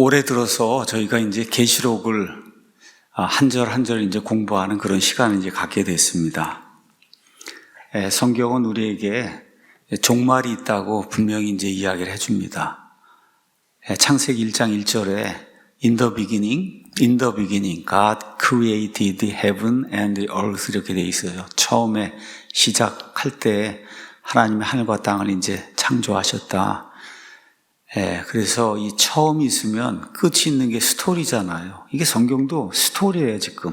올해 들어서 저희가 이제 계시록을 한 절 한 절 이제 공부하는 그런 시간을 이제 갖게 됐습니다. 성경은 우리에게 종말이 있다고 분명히 이제 이야기를 해줍니다. 창세기 1장 1절에 In the beginning, God created the heaven and the earth 이렇게 돼 있어요. 처음에 시작할 때 하나님이 하늘과 땅을 이제 창조하셨다. 그래서 이 처음이 있으면 끝이 있는 게 스토리잖아요. 이게 성경도 스토리예요, 지금.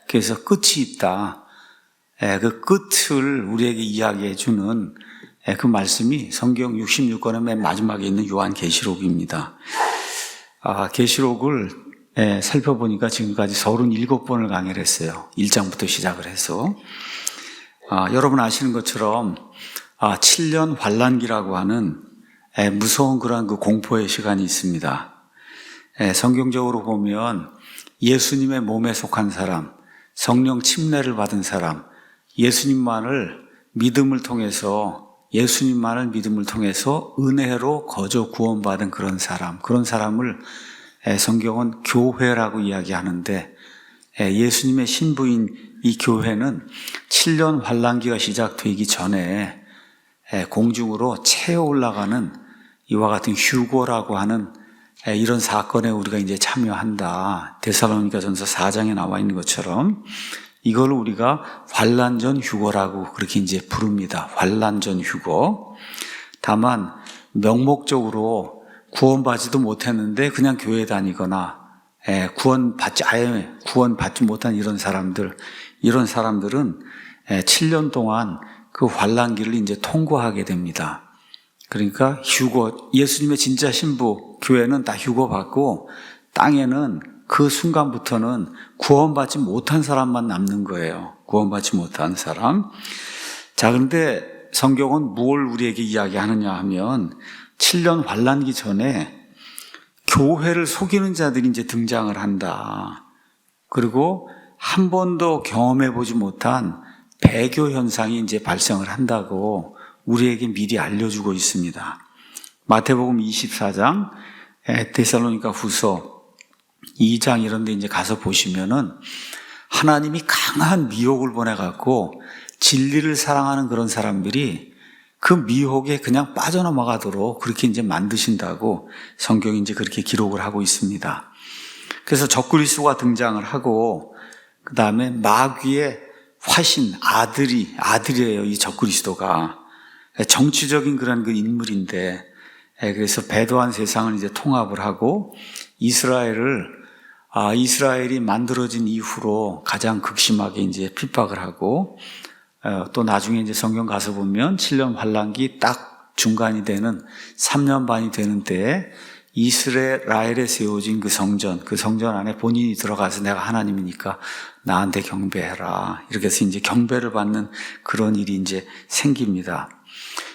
그래서 끝이 있다. 그 끝을 우리에게 이야기해 주는 그 말씀이 성경 66권의 맨 마지막에 있는 요한계시록입니다. 계시록을 살펴보니까 지금까지 37번을 강의를 했어요. 1장부터 시작을 해서. 여러분 아시는 것처럼 7년 환란기라고 하는 무서운 그러한 그 공포의 시간이 있습니다. 성경적으로 보면 예수님의 몸에 속한 사람, 성령 침례를 받은 사람, 예수님만을 믿음을 통해서 은혜로 거저 구원받은 그런 사람을 성경은 교회라고 이야기하는데, 예수님의 신부인 이 교회는 7년 환란기가 시작되기 전에 공중으로 채어 올라가는 이와 같은 휴거라고 하는 이런 사건에 우리가 이제 참여한다. 데살로니가전서 4장에 나와 있는 것처럼 이걸 우리가 환란전 휴거라고 그렇게 이제 부릅니다. 환란전 휴거. 다만 명목적으로 구원받지도 못했는데 그냥 교회 다니거나 구원받지 못한 이런 사람들은 7년 동안 그 환란기를 이제 통과하게 됩니다. 그러니까 휴거, 예수님의 진짜 신부 교회는 다 휴거받고 땅에는 그 순간부터는 구원받지 못한 사람만 남는 거예요. 구원받지 못한 사람. 자, 그런데 성경은 뭘 우리에게 이야기하느냐 하면 7년 환란기 전에 교회를 속이는 자들이 이제 등장을 한다. 그리고 한 번도 경험해보지 못한 배교 현상이 이제 발생을 한다고 우리에게 미리 알려주고 있습니다. 마태복음 24장, 데살로니가 후서 2장 이런 데 이제 가서 보시면은 하나님이 강한 미혹을 보내갖고 진리를 사랑하는 그런 사람들이 그 미혹에 그냥 빠져넘어가도록 그렇게 이제 만드신다고 성경이 이제 그렇게 기록을 하고 있습니다. 그래서 적그리스도가 등장을 하고 그 다음에 마귀의 화신, 아들이에요, 이 적그리스도가. 정치적인 그런 그 인물인데, 그래서 배도한 세상을 이제 통합을 하고, 이스라엘이 만들어진 이후로 가장 극심하게 이제 핍박을 하고, 또 나중에 이제 성경 가서 보면 7년 환란기 딱 중간이 되는 3년 반이 되는 때에 이스라엘에 세워진 그 성전 안에 본인이 들어가서 내가 하나님이니까 나한테 경배해라. 이렇게 해서 이제 경배를 받는 그런 일이 이제 생깁니다.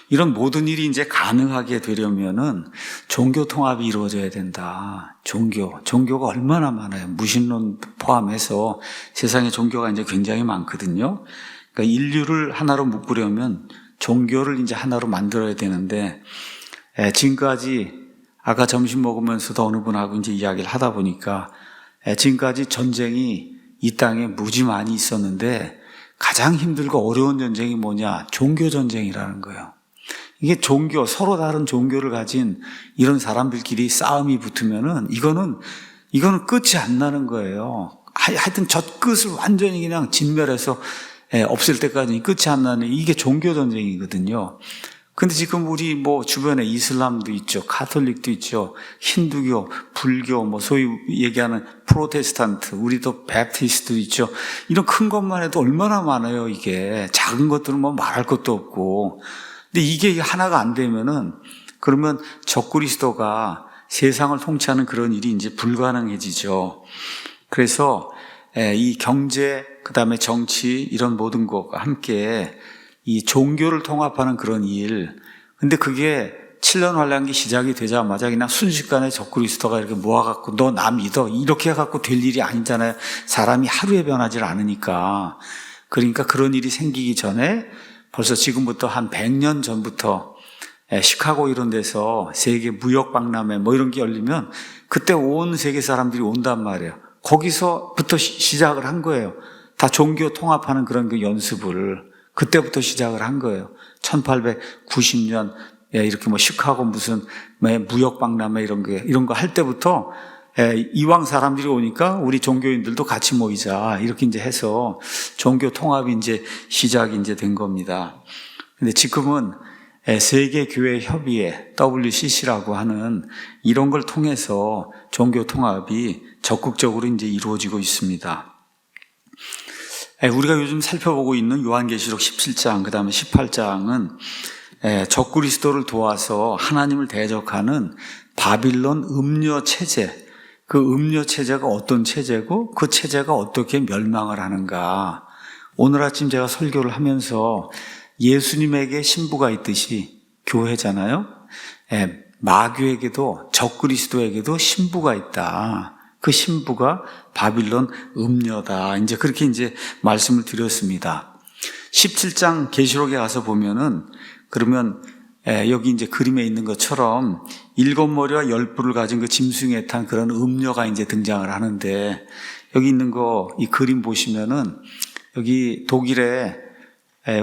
이런 모든 일이 이제 가능하게 되려면은 종교 통합이 이루어져야 된다. 종교가 얼마나 많아요. 무신론 포함해서 세상에 종교가 이제 굉장히 많거든요. 그러니까 인류를 하나로 묶으려면 종교를 이제 하나로 만들어야 되는데, 지금까지 아까 점심 먹으면서도 어느 분하고 이제 이야기를 하다 보니까 지금까지 전쟁이 이 땅에 무지 많이 있었는데 가장 힘들고 어려운 전쟁이 뭐냐? 종교 전쟁이라는 거예요. 이게 서로 다른 종교를 가진 이런 사람들끼리 싸움이 붙으면은 이거는 끝이 안 나는 거예요. 하여튼 저 끝을 완전히 그냥 진멸해서 없앨 때까지 끝이 안 나는 이게 종교 전쟁이거든요. 근데 지금 우리 주변에 이슬람도 있죠. 카톨릭도 있죠. 힌두교, 불교, 소위 얘기하는 프로테스탄트, 우리도 베프티스트도 있죠. 이런 큰 것만 해도 얼마나 많아요, 이게. 작은 것들은 말할 것도 없고. 근데 이게 하나가 안 되면은, 그러면 적그리스도가 세상을 통치하는 그런 일이 이제 불가능해지죠. 그래서 이 경제, 그 다음에 정치, 이런 모든 것과 함께 이 종교를 통합하는 그런 일. 근데 그게 7년 환란기 시작이 되자마자 그냥 순식간에 적그리스도가 이렇게 모아갖고 너 나 믿어. 이렇게 해갖고 될 일이 아니잖아요. 사람이 하루에 변하지 않으니까. 그러니까 그런 일이 생기기 전에 벌써 지금부터 한 100년 전부터 시카고 이런 데서 세계 무역 박람회 뭐 이런 게 열리면 그때 온 세계 사람들이 온단 말이에요. 거기서부터 시작을 한 거예요. 다 종교 통합하는 그런 그 연습을 그때부터 시작을 한 거예요. 1890년 이렇게 뭐 시카고 무슨 무역 박람회 이런 거 할 때부터 이왕 사람들이 오니까 우리 종교인들도 같이 모이자 이렇게 이제 해서 종교 통합이 이제 시작이 이제 된 겁니다. 근데 지금은 세계교회협의회 WCC라고 하는 이런 걸 통해서 종교 통합이 적극적으로 이제 이루어지고 있습니다. 우리가 요즘 살펴보고 있는 요한계시록 17장, 그 다음에 18장은 적그리스도를 도와서 하나님을 대적하는 바빌론 음녀 체제, 그 음녀 체제가 어떤 체제고 그 체제가 어떻게 멸망을 하는가. 오늘 아침 제가 설교를 하면서 예수님에게 신부가 있듯이 교회잖아요. 마귀에게도 적그리스도에게도 신부가 있다. 그 신부가 바빌론 음녀다. 이제 그렇게 이제 말씀을 드렸습니다. 17장 계시록에 가서 보면은 그러면 여기 이제 그림에 있는 것처럼 7머리와 10뿔을 가진 그 짐승에 탄 그런 음녀가 이제 등장을 하는데 여기 있는 거 이 그림 보시면은 여기 독일에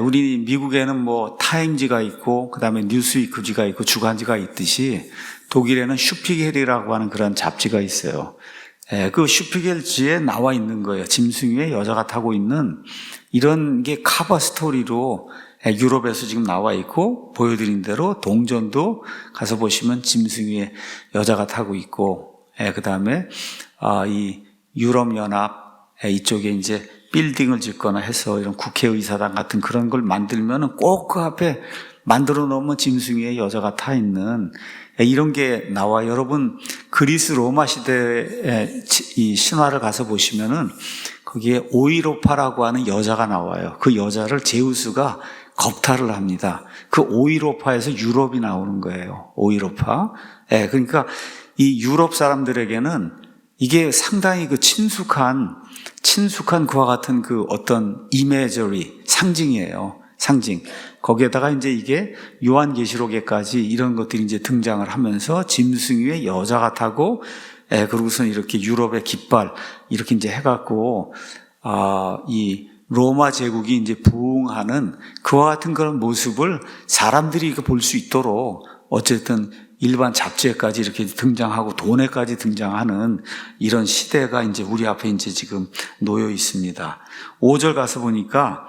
우리 미국에는 뭐 타임지가 있고 그다음에 뉴스위크지가 있고 주간지가 있듯이 독일에는 슈피겔이라고 하는 그런 잡지가 있어요. 그 슈피겔지에 나와 있는 거예요. 짐승 위에 여자가 타고 있는 이런 게 커버 스토리로 유럽에서 지금 나와 있고 보여드린 대로 동전도 가서 보시면 짐승 위에 여자가 타고 있고 그다음에 이 유럽연합 이쪽에 이제 빌딩을 짓거나 해서 이런 국회의사당 같은 그런 걸 만들면은 꼭 그 앞에 만들어 놓으면 짐승 위에 여자가 타 있는 이런 게 나와. 여러분 그리스 로마 시대의 이 신화를 가서 보시면은 거기에 오이로파라고 하는 여자가 나와요. 그 여자를 제우스가 겁탈을 합니다. 그 오이로파에서 유럽이 나오는 거예요. 오이로파. 그러니까 이 유럽 사람들에게는 이게 상당히 그 친숙한 그와 같은 그 어떤 이미저리, 상징이에요. 상징. 거기에다가 이제 이게 요한계시록에까지 이런 것들이 이제 등장을 하면서 짐승 위에 여자가 타고, 그러고선 이렇게 유럽의 깃발, 이렇게 이제 해갖고, 이 로마 제국이 이제 부흥하는 그와 같은 그런 모습을 사람들이 볼 수 있도록 어쨌든 일반 잡지에까지 이렇게 등장하고 돈에까지 등장하는 이런 시대가 이제 우리 앞에 이제 지금 놓여 있습니다. 5절 가서 보니까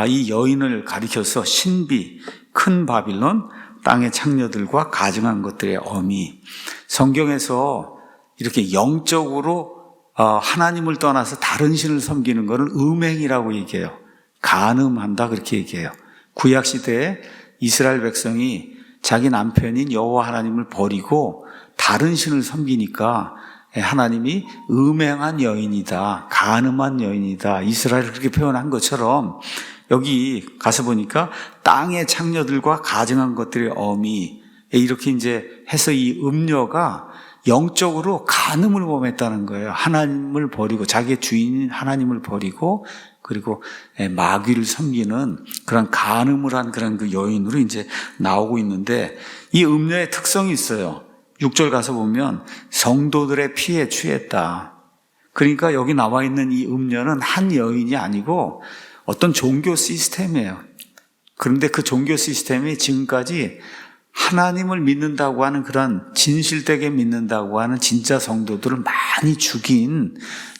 이 여인을 가리켜서 신비, 큰 바빌론, 땅의 창녀들과 가증한 것들의 어미. 성경에서 이렇게 영적으로 하나님을 떠나서 다른 신을 섬기는 것을 음행이라고 얘기해요. 간음한다 그렇게 얘기해요. 구약 시대에 이스라엘 백성이 자기 남편인 여호와 하나님을 버리고 다른 신을 섬기니까 하나님이 음행한 여인이다, 간음한 여인이다, 이스라엘을 그렇게 표현한 것처럼 여기 가서 보니까 땅의 창녀들과 가증한 것들의 어미, 이렇게 이제 해서 이 음녀가 영적으로 간음을 범했다는 거예요. 하나님을 버리고 자기의 주인인 하나님을 버리고 그리고 마귀를 섬기는 그런 간음을 한 그런 그 여인으로 이제 나오고 있는데 이 음녀의 특성이 있어요. 6절 가서 보면 성도들의 피에 취했다. 그러니까 여기 나와 있는 이 음녀는 한 여인이 아니고 어떤 종교 시스템이에요. 그런데 그 종교 시스템이 지금까지 하나님을 믿는다고 하는 그런 진실되게 믿는다고 하는 진짜 성도들을 많이 죽인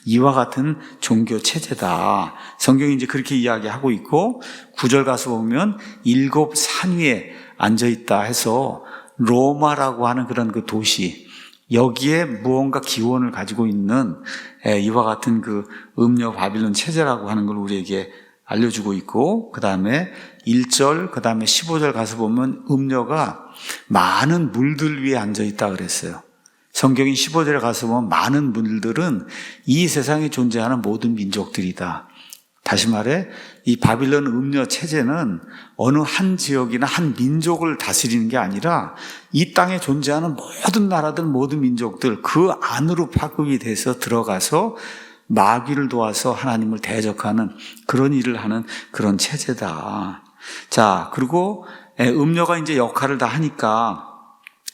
이와 같은 종교 체제다. 성경이 이제 그렇게 이야기하고 있고 9절 가서 보면 7 산 위에 앉아있다 해서 로마라고 하는 그런 그 도시 여기에 무언가 기원을 가지고 있는 이와 같은 그 음녀 바빌론 체제라고 하는 걸 우리에게 알려주고 있고 그 다음에 1절 그 다음에 15절 가서 보면 음녀가 많은 물들 위에 앉아있다 그랬어요. 성경인 15절에 가서 보면 많은 물들은 이 세상에 존재하는 모든 민족들이다. 다시 말해 이 바빌론 음녀 체제는 어느 한 지역이나 한 민족을 다스리는 게 아니라 이 땅에 존재하는 모든 나라들 모든 민족들 그 안으로 파급이 돼서 들어가서 마귀를 도와서 하나님을 대적하는 그런 일을 하는 그런 체제다. 자, 그리고 음료가 이제 역할을 다 하니까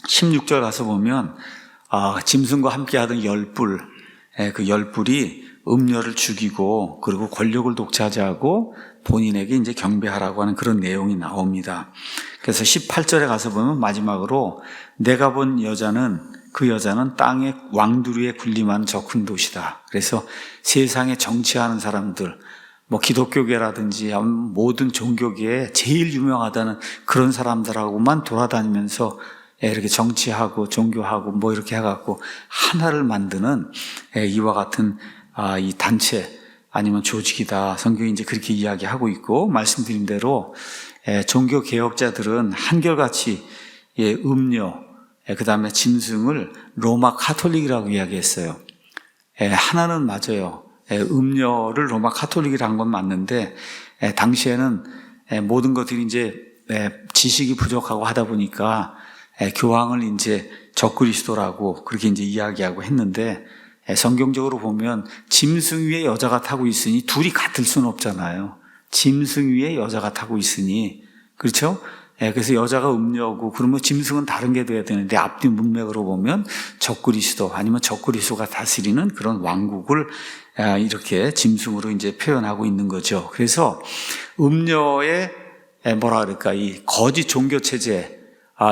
16절 가서 보면 짐승과 함께하던 열불, 그 열불이 음료를 죽이고 그리고 권력을 독차지하고 본인에게 이제 경배하라고 하는 그런 내용이 나옵니다. 그래서 18절에 가서 보면 마지막으로 내가 본 여자는 그 여자는 땅의 왕두리에 군림한 저 큰 도시다. 그래서 세상에 정치하는 사람들, 뭐 기독교계라든지 모든 종교계에 제일 유명하다는 그런 사람들하고만 돌아다니면서 이렇게 정치하고 종교하고 뭐 이렇게 해갖고 하나를 만드는 이와 같은 이 단체 아니면 조직이다. 성경이 이제 그렇게 이야기하고 있고, 말씀드린 대로 종교 개혁자들은 한결같이 음료, 그 다음에 짐승을 로마 카톨릭이라고 이야기했어요. 하나는 맞아요. 음료를 로마 카톨릭이라 한 건 맞는데, 당시에는 모든 것들이 이제 지식이 부족하고 하다 보니까 교황을 이제 적그리스도라고 그렇게 이제 이야기하고 했는데, 성경적으로 보면 짐승 위에 여자가 타고 있으니 둘이 같을 수는 없잖아요. 짐승 위에 여자가 타고 있으니, 그렇죠? 그래서 여자가 음녀고 그러면 짐승은 다른 게 돼야 되는데, 앞뒤 문맥으로 보면 적그리스도 아니면 적그리스도가 다스리는 그런 왕국을 이렇게 짐승으로 이제 표현하고 있는 거죠. 그래서 음녀의 뭐라 그럴까, 이 거짓 종교 체제,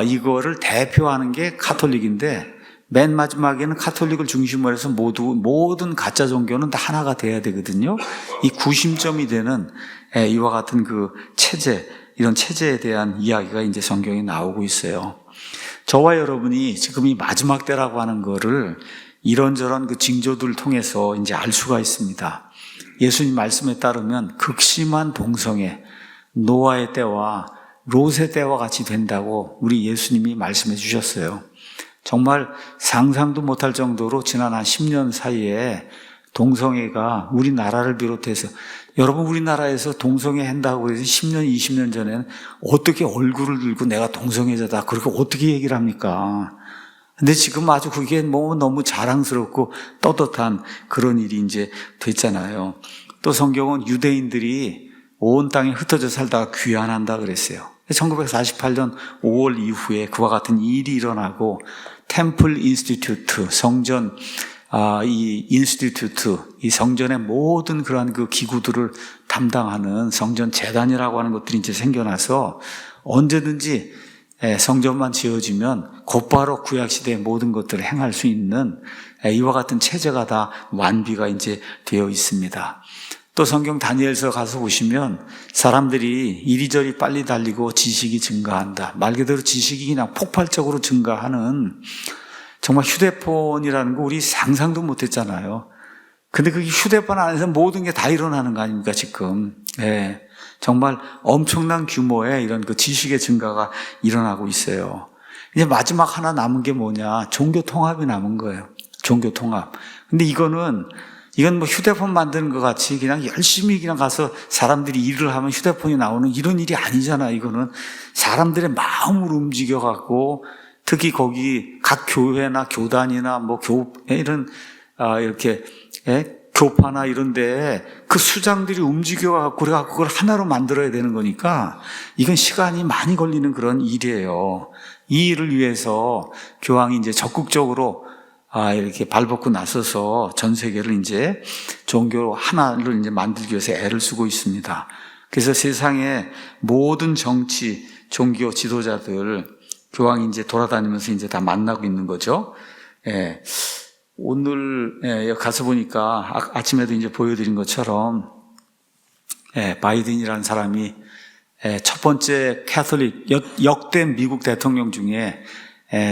이거를 대표하는 게 카톨릭인데, 맨 마지막에는 카톨릭을 중심으로 해서 모든 가짜 종교는 다 하나가 돼야 되거든요. 이 구심점이 되는 이와 같은 그 체제, 이런 체제에 대한 이야기가 이제 성경에 나오고 있어요. 저와 여러분이 지금 이 마지막 때라고 하는 거를 이런저런 그 징조들을 통해서 이제 알 수가 있습니다. 예수님 말씀에 따르면 극심한 동성애, 노아의 때와 롯의 때와 같이 된다고 우리 예수님이 말씀해 주셨어요. 정말 상상도 못할 정도로 지난 한 10년 사이에 동성애가 우리나라를 비롯해서, 여러분 우리나라에서 동성애 한다고 해서 10년, 20년 전에는 어떻게 얼굴을 들고 내가 동성애자다 그렇게 어떻게 얘기를 합니까? 근데 지금 아주 그게 뭐 너무 자랑스럽고 떳떳한 그런 일이 이제 됐잖아요. 또 성경은 유대인들이 온 땅에 흩어져 살다가 귀환한다 그랬어요. 1948년 5월 이후에 그와 같은 일이 일어나고 템플 인스티튜트, 성전, 이 인스티튜트, 이 성전의 모든 그러한 그 기구들을 담당하는 성전 재단이라고 하는 것들이 이제 생겨나서 언제든지 성전만 지어지면 곧바로 구약시대의 모든 것들을 행할 수 있는 이와 같은 체제가 다 완비가 이제 되어 있습니다. 또 성경 다니엘서 가서 보시면 사람들이 이리저리 빨리 달리고 지식이 증가한다. 말 그대로 지식이 그냥 폭발적으로 증가하는, 정말 휴대폰이라는 거 우리 상상도 못했잖아요. 근데 그 휴대폰 안에서 모든 게 다 일어나는 거 아닙니까 지금. 정말 엄청난 규모의 이런 그 지식의 증가가 일어나고 있어요. 이제 마지막 하나 남은 게 뭐냐, 종교 통합이 남은 거예요. 종교 통합. 근데 이건 뭐 휴대폰 만드는 것 같이 그냥 열심히 그냥 가서 사람들이 일을 하면 휴대폰이 나오는 이런 일이 아니잖아. 이거는 사람들의 마음을 움직여갖고, 특히 거기 각 교회나 교단이나 뭐 이런 이렇게 교파나 이런데 그 수장들이 움직여갖고 그래갖고 그걸 하나로 만들어야 되는 거니까 이건 시간이 많이 걸리는 그런 일이에요. 이 일을 위해서 교황이 이제 적극적으로 이렇게 발벗고 나서서 전 세계를 이제 종교 하나를 이제 만들기 위해서 애를 쓰고 있습니다. 그래서 세상의 모든 정치, 종교 지도자들 교황이 이제 돌아다니면서 이제 다 만나고 있는 거죠. 오늘 가서 보니까 아침에도 이제 보여드린 것처럼 바이든이라는 사람이 첫 번째 캐톨릭, 역대 미국 대통령 중에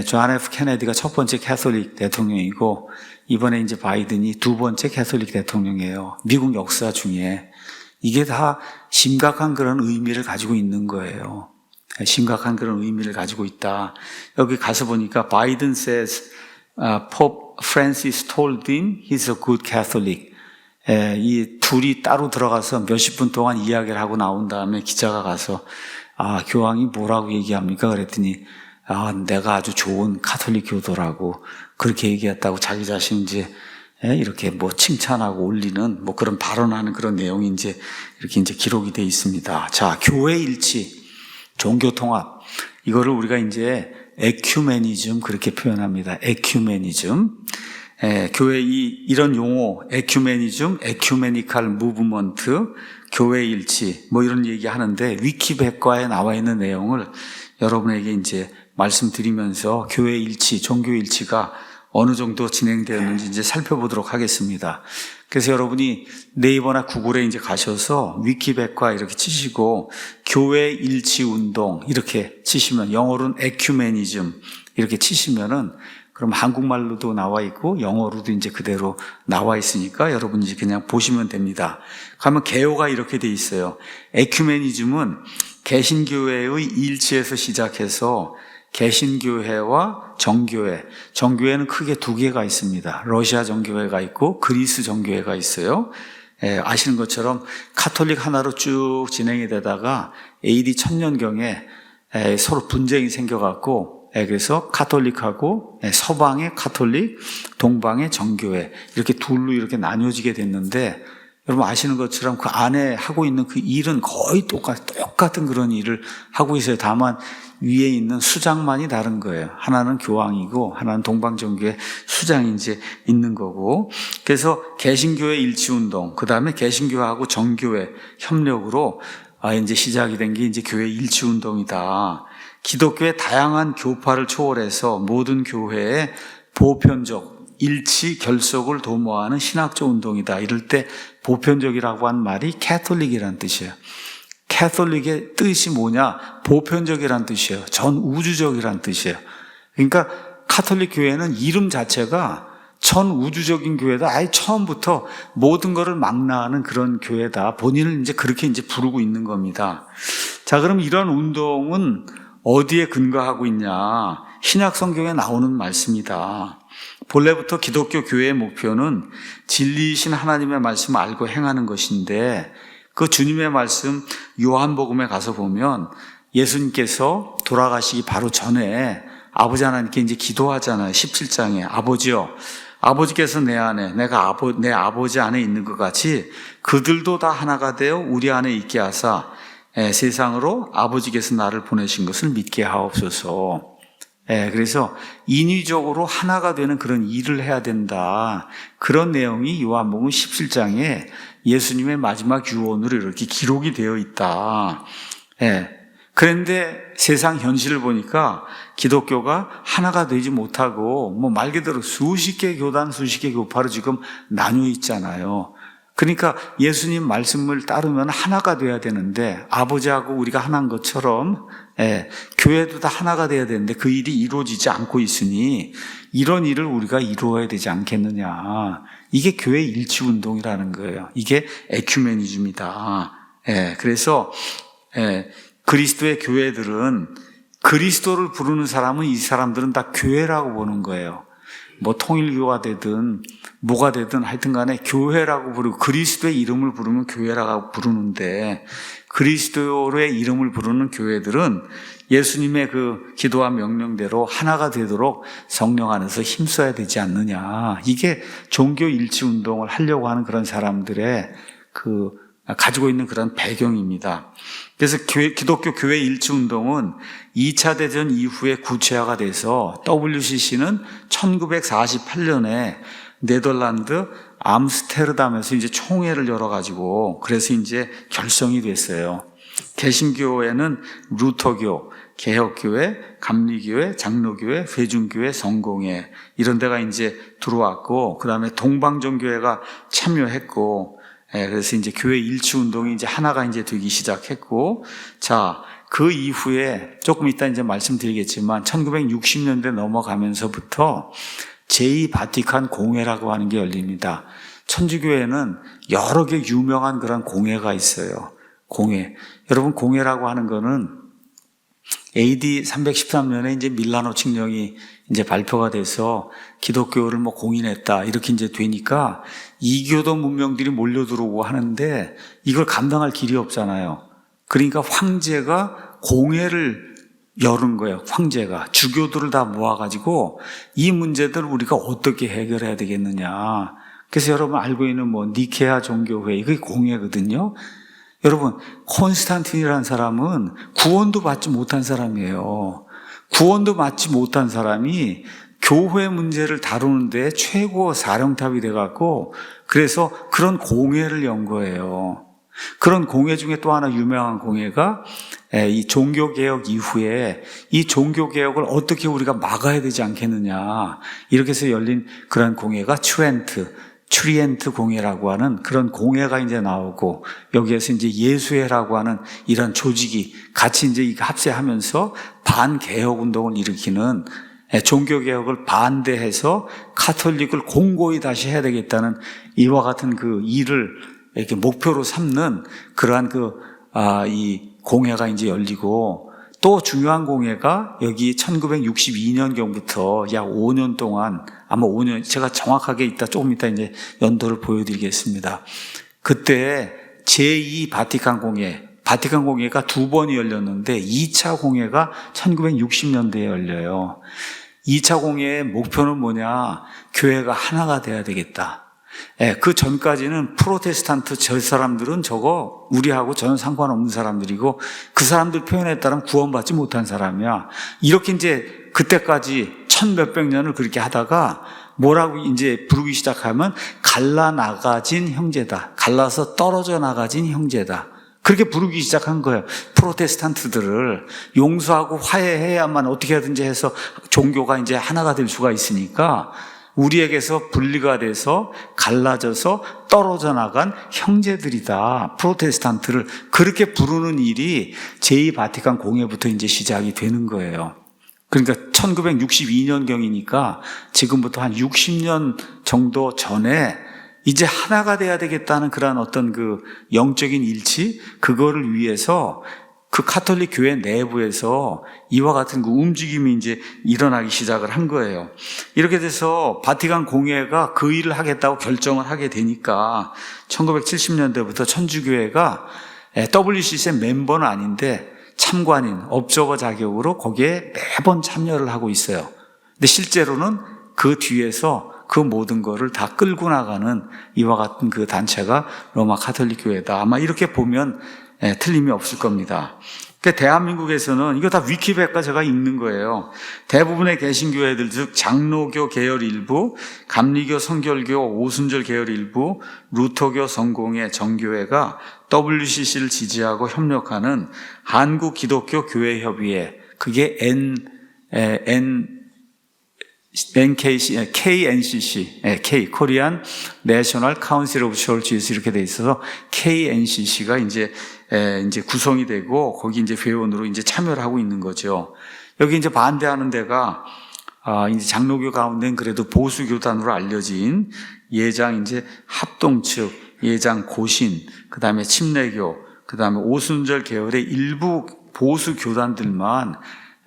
존 F 케네디가 첫 번째 캐톨릭 대통령이고, 이번에 이제 바이든이 두 번째 캐톨릭 대통령이에요. 미국 역사 중에. 이게 다 심각한 그런 의미를 가지고 있는 거예요. 심각한 그런 의미를 가지고 있다. 여기 가서 보니까 바이든 says Pope Francis told him he's a good Catholic. 이 둘이 따로 들어가서 몇십 분 동안 이야기를 하고 나온 다음에 기자가 가서 교황이 뭐라고 얘기합니까? 그랬더니 내가 아주 좋은 카톨릭 교도라고 그렇게 얘기했다고 자기 자신 이제 이렇게 뭐 칭찬하고 올리는 뭐 그런 발언하는 그런 내용이 이제 이렇게 이제 기록이 되어 있습니다. 자, 교회 일치. 종교 통합. 이거를 우리가 이제 에큐메니즘 그렇게 표현합니다. 에큐메니즘. 교회 이런 용어, 에큐메니즘, 에큐메니칼 무브먼트, 교회 일치, 뭐 이런 얘기 하는데 위키백과에 나와 있는 내용을 여러분에게 이제 말씀드리면서 교회 일치, 종교 일치가 어느 정도 진행되었는지 이제 살펴보도록 하겠습니다. 그래서 여러분이 네이버나 구글에 이제 가셔서 위키백과 이렇게 치시고 교회 일치 운동 이렇게 치시면 영어로는 에큐메니즘 이렇게 치시면은 그럼 한국말로도 나와 있고 영어로도 이제 그대로 나와 있으니까 여러분이 이제 그냥 보시면 됩니다. 그러면 개요가 이렇게 돼 있어요. 에큐메니즘은 개신교회의 일치에서 시작해서 개신교회와 정교회, 정교회는 크게 두 개가 있습니다. 러시아 정교회가 있고 그리스 정교회가 있어요. 아시는 것처럼 카톨릭 하나로 쭉 진행이 되다가 AD 1000년경에 서로 분쟁이 생겨갖고 그래서 카톨릭하고 서방의 카톨릭, 동방의 정교회 이렇게 둘로 이렇게 나뉘어지게 됐는데 여러분 아시는 것처럼 그 안에 하고 있는 그 일은 거의 똑같은 그런 일을 하고 있어요. 다만 위에 있는 수장만이 다른 거예요. 하나는 교황이고 하나는 동방정교회 수장이 이제 있는 거고. 그래서 개신교회 일치운동, 그 다음에 개신교회하고 정교회 협력으로 이제 시작이 된 게 이제 교회 일치운동이다. 기독교의 다양한 교파를 초월해서 모든 교회의 보편적 일치 결속을 도모하는 신학적 운동이다. 이럴 때 보편적이라고 한 말이 캐톨릭이라는 뜻이에요. 캐톨릭의 뜻이 뭐냐? 보편적이라는 뜻이에요. 전 우주적이라는 뜻이에요. 그러니까 카톨릭 교회는 이름 자체가 전 우주적인 교회다. 아예 처음부터 모든 것을 망라하는 그런 교회다. 본인을 이제 그렇게 이제 부르고 있는 겁니다. 자, 그럼 이런 운동은 어디에 근거하고 있냐? 신약 성경에 나오는 말씀이다. 본래부터 기독교 교회의 목표는 진리이신 하나님의 말씀을 알고 행하는 것인데 그 주님의 말씀 요한복음에 가서 보면 예수님께서 돌아가시기 바로 전에 아버지 하나님께 이제 기도하잖아요. 17장에 아버지요, 아버지께서 내 안에 내 아버지 안에 있는 것 같이 그들도 다 하나가 되어 우리 안에 있게 하사 세상으로 아버지께서 나를 보내신 것을 믿게 하옵소서. 그래서 인위적으로 하나가 되는 그런 일을 해야 된다. 그런 내용이 요한복음 17장에 예수님의 마지막 유언으로 이렇게 기록이 되어 있다. 그런데 세상 현실을 보니까 기독교가 하나가 되지 못하고 말 그대로 수십 개 교단, 수십 개 교파로 지금 나뉘어 있잖아요. 그러니까 예수님 말씀을 따르면 하나가 돼야 되는데 아버지하고 우리가 하나인 것처럼 교회도 다 하나가 돼야 되는데 그 일이 이루어지지 않고 있으니 이런 일을 우리가 이루어야 되지 않겠느냐. 이게 교회 일치운동이라는 거예요. 이게 에큐메니즘이다. 그래서 그리스도의 교회들은 그리스도를 부르는 사람은 이 사람들은 다 교회라고 보는 거예요. 뭐 통일교가 되든 뭐가 되든 하여튼 간에 교회라고 부르고 그리스도의 이름을 부르면 교회라고 부르는데 그리스도의 이름을 부르는 교회들은 예수님의 그 기도와 명령대로 하나가 되도록 성령 안에서 힘써야 되지 않느냐. 이게 종교 일치 운동을 하려고 하는 그런 사람들의 가지고 있는 그런 배경입니다. 그래서 기독교 교회 일치 운동은 2차 대전 이후에 구체화가 돼서 WCC는 1948년에 네덜란드 암스테르담에서 이제 총회를 열어가지고 그래서 이제 결성이 됐어요. 개신교회는 루터교, 개혁교회, 감리교회, 장로교회, 회중교회, 성공회 이런 데가 이제 들어왔고 그 다음에 동방정교회가 참여했고 그래서 이제 교회 일치 운동이 이제 하나가 이제 되기 시작했고 자, 그 이후에 조금 이따 이제 말씀드리겠지만 1960년대 넘어가면서부터 제2바티칸 공회라고 하는 게 열립니다. 천주교회는 여러 개 유명한 그런 공회가 있어요. 공회. 여러분 공회라고 하는 거는 AD 313년에 이제 밀라노 칙령이 이제 발표가 돼서 기독교를 공인했다. 이렇게 이제 되니까 이교도 문명들이 몰려들어오고 하는데 이걸 감당할 길이 없잖아요. 그러니까 황제가 공회를 열은 거예요. 황제가. 주교들을 다 모아가지고 이 문제들을 우리가 어떻게 해결해야 되겠느냐. 그래서 여러분 알고 있는 니케아 종교회, 이게 공회거든요. 여러분, 콘스탄틴이라는 사람은 구원도 받지 못한 사람이에요. 구원도 받지 못한 사람이 교회 문제를 다루는데 최고 사령탑이 돼갖고 그래서 그런 공회를 연 거예요. 그런 공회 중에 또 하나 유명한 공회가 이 종교개혁 이후에 이 종교개혁을 어떻게 우리가 막아야 되지 않겠느냐, 이렇게 해서 열린 그런 공회가 트리엔트 공회라고 하는 그런 공회가 이제 나오고, 여기에서 이제 예수회라고 하는 이런 조직이 같이 이제 합세하면서 반개혁 운동을 일으키는, 종교개혁을 반대해서 카톨릭을 공고히 다시 해야 되겠다는 이와 같은 그 일을 이렇게 목표로 삼는 그러한 이 공회가 이제 열리고, 또 중요한 공회가 여기 1962년경부터 약 5년 동안, 아마 5년, 제가 정확하게 조금 이따 이제 연도를 보여드리겠습니다. 그때 제2 바티칸 공회가 2번이 열렸는데 2차 공회가 1960년대에 열려요. 2차 공회의 목표는 뭐냐? 교회가 하나가 돼야 되겠다. 그 전까지는 프로테스탄트 저 사람들은 저거 우리하고 전혀 상관없는 사람들이고 그 사람들 표현에 따르면 구원받지 못한 사람이야. 이렇게 이제 그때까지 1000몇백 년을 그렇게 하다가 뭐라고 이제 부르기 시작하면 갈라나가진 형제다. 갈라서 떨어져 나가진 형제다. 그렇게 부르기 시작한 거예요. 프로테스탄트들을 용서하고 화해해야만 어떻게 하든지 해서 종교가 이제 하나가 될 수가 있으니까 우리에게서 분리가 돼서 갈라져서 떨어져 나간 형제들이다. 프로테스탄트를 그렇게 부르는 일이 제2바티칸 공회부터 이제 시작이 되는 거예요. 그러니까 1962년경이니까 지금부터 한 60년 정도 전에 이제 하나가 돼야 되겠다는 그런 어떤 그 영적인 일치, 그거를 위해서 그 카톨릭 교회 내부에서 이와 같은 그 움직임이 이제 일어나기 시작을 한 거예요. 이렇게 돼서 바티칸 공회가 그 일을 하겠다고 결정을 하게 되니까 1970년대부터 천주교회가 WCC의 멤버는 아닌데 참관인, 업저버 자격으로 거기에 매번 참여를 하고 있어요. 근데 실제로는 그 뒤에서 그 모든 거를 다 끌고 나가는 이와 같은 그 단체가 로마 카톨릭 교회다. 아마 이렇게 보면 틀림이 없을 겁니다. 그러니까 대한민국에서는 이거 다 위키백과 제가 읽는 거예요. 대부분의 개신교회들, 즉 장로교 계열 일부, 감리교, 성결교, 오순절 계열 일부, 루터교, 성공회, 정교회가 WCC를 지지하고 협력하는 한국기독교교회협의회, 그게 KNCC, Korean National Council of Churches 이렇게 돼 있어서 KNCC가 이제 구성이 되고 거기 이제 회원으로 이제 참여를 하고 있는 거죠. 여기 이제 반대하는 데가 이제 장로교 가운데는 그래도 보수 교단으로 알려진 예장 이제 합동 측, 예장 고신, 그다음에 침례교, 그다음에 오순절 계열의 일부 보수 교단들만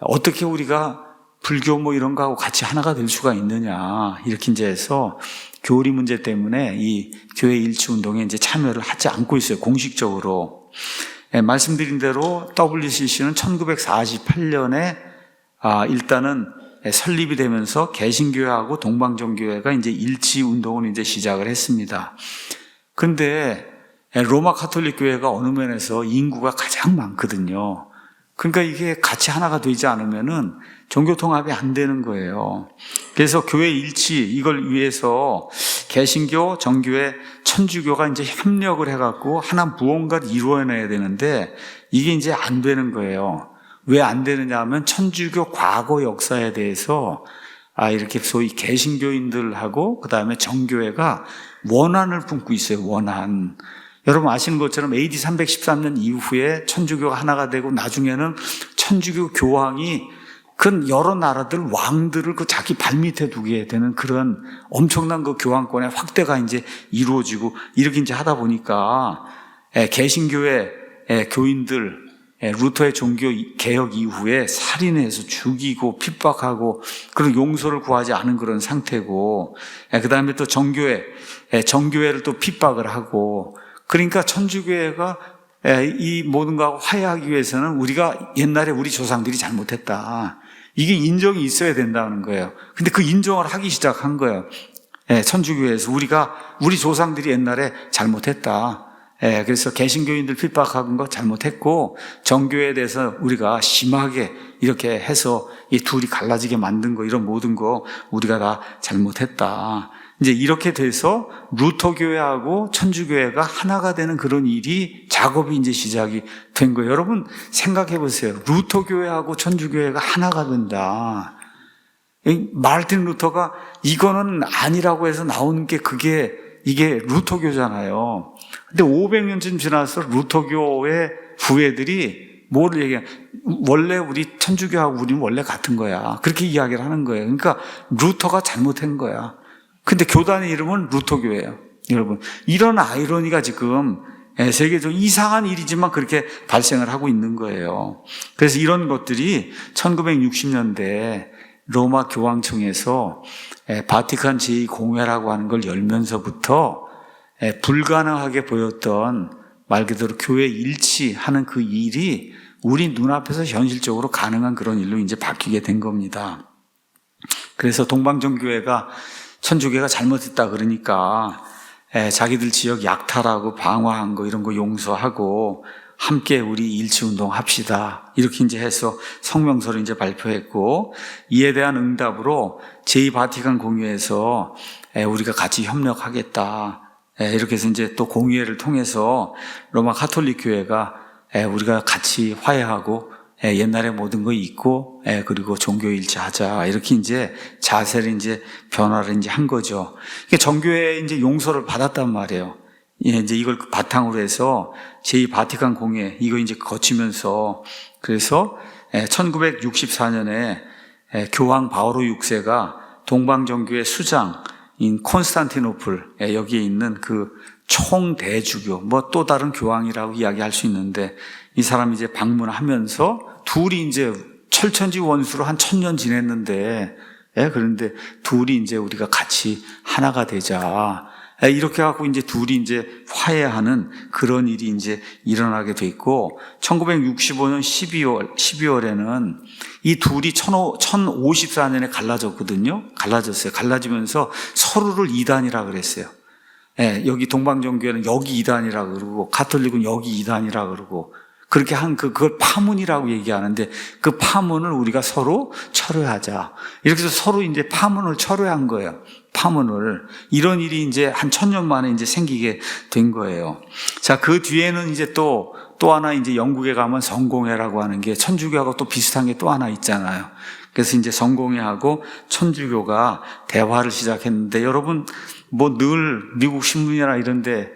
어떻게 우리가 불교 뭐 이런 거하고 같이 하나가 될 수가 있느냐, 이렇게 이제 해서 교리 문제 때문에 이 교회 일치 운동에 이제 참여를 하지 않고 있어요, 공식적으로. 말씀드린 대로 WCC는 1948년에 일단은 설립이 되면서 개신교회하고 동방정교회가 이제 일치 운동을 이제 시작을 했습니다. 근데 로마 카톨릭 교회가 어느 면에서 인구가 가장 많거든요. 그러니까 이게 같이 하나가 되지 않으면은 종교 통합이 안 되는 거예요. 그래서 교회 일치, 이걸 위해서 개신교, 정교회, 천주교가 이제 협력을 해갖고 하나 무언가를 이루어내야 되는데 이게 이제 안 되는 거예요. 왜 안 되느냐 하면 천주교 과거 역사에 대해서 이렇게 소위 개신교인들하고 그 다음에 정교회가 원한을 품고 있어요, 원한. 여러분 아시는 것처럼 AD 313년 이후에 천주교가 하나가 되고 나중에는 천주교 교황이 그 여러 나라들 왕들을 그 자기 발밑에 두게 되는 그런 엄청난 그 교황권의 확대가 이제 이루어지고 이렇게 이제 하다 보니까 개신교회 교인들 루터의 종교 개혁 이후에 살인해서 죽이고 핍박하고 그런 용서를 구하지 않은 그런 상태고, 그 다음에 또 정교회를 또 핍박을 하고, 그러니까 천주교회가 이 모든 거하고 화해하기 위해서는 우리가 옛날에 우리 조상들이 잘못했다, 이게 인정이 있어야 된다는 거예요. 근데 그 인정을 하기 시작한 거예요. 천주교회에서 우리 조상들이 옛날에 잘못했다. 그래서 개신교인들 핍박한 거 잘못했고 정교회에 대해서 우리가 심하게 이렇게 해서 이 둘이 갈라지게 만든 거 이런 모든 거 우리가 다 잘못했다. 이제 이렇게 돼서 루터교회하고 천주교회가 하나가 되는 그런 일이 작업이 이제 시작이 된 거예요. 여러분 생각해 보세요. 루터교회하고 천주교회가 하나가 된다. 마르틴 루터가 이거는 아니라고 해서 나오는 게 이게 루터교잖아요. 근데 500년쯤 지나서 루터교의 후예들이 뭐를 얘기해? 원래 우리 천주교하고 우리는 원래 같은 거야. 그렇게 이야기를 하는 거예요. 그러니까 루터가 잘못한 거야. 근데 교단의 이름은 루터교예요. 여러분, 이런 아이러니가 지금 세계적으로 이상한 일이지만 그렇게 발생을 하고 있는 거예요. 그래서 이런 것들이 1960년대 로마 교황청에서 바티칸 제2공회라고 하는 걸 열면서부터 불가능하게 보였던 말 그대로 교회 일치하는 그 일이 우리 눈앞에서 현실적으로 가능한 그런 일로 이제 바뀌게 된 겁니다. 그래서 동방정교회가 천주교가 잘못했다 그러니까 자기들 지역 약탈하고 방화한 거 이런 거 용서하고 함께 우리 일치운동 합시다. 이렇게 이제 해서 성명서를 이제 발표했고 이에 대한 응답으로 제2바티칸 공회에서 우리가 같이 협력하겠다. 이렇게 해서 이제 또 공의회를 통해서 로마 가톨릭 교회가 우리가 같이 화해하고 옛날에 모든 거 잊고 그리고 종교 일치하자 이렇게 이제 자세를 이제 변화를 이제 한 거죠. 이게 정교회 이제 용서를 받았단 말이에요. 이제 이걸 바탕으로 해서 제2바티칸 공회 이거 이제 거치면서 그래서 1964년에 교황 바오로 6세가 동방정교회 수장인 콘스탄티노플 여기에 있는 그 총대주교 뭐 또 다른 교황이라고 이야기할 수 있는데 이 사람이 이제 방문하면서 둘이 이제 철천지 원수로 한 1000년 지냈는데 그런데 둘이 이제 우리가 같이 하나가 되자. 이렇게 갖고 이제 둘이 이제 화해하는 그런 일이 이제 일어나게 돼 있고 1965년 12월에는 이 둘이 1054년에 갈라졌거든요. 갈라지면서 서로를 이단이라 그랬어요. 여기 동방정교회는 여기 이단이라 그러고 가톨릭은 여기 이단이라 그러고 그렇게 한 그걸 파문이라고 얘기하는데 그 파문을 우리가 서로 철회하자. 이렇게 해서 서로 이제 파문을 철회한 거예요. 파문을. 이런 일이 이제 한 1000년 만에 이제 생기게 된 거예요. 자, 그 뒤에는 이제 또 하나 이제 영국에 가면 성공회라고 하는 게 천주교하고 또 비슷한 게 또 하나 있잖아요. 그래서 이제 성공회하고 천주교가 대화를 시작했는데 여러분 뭐 늘 미국 신문이나 이런 데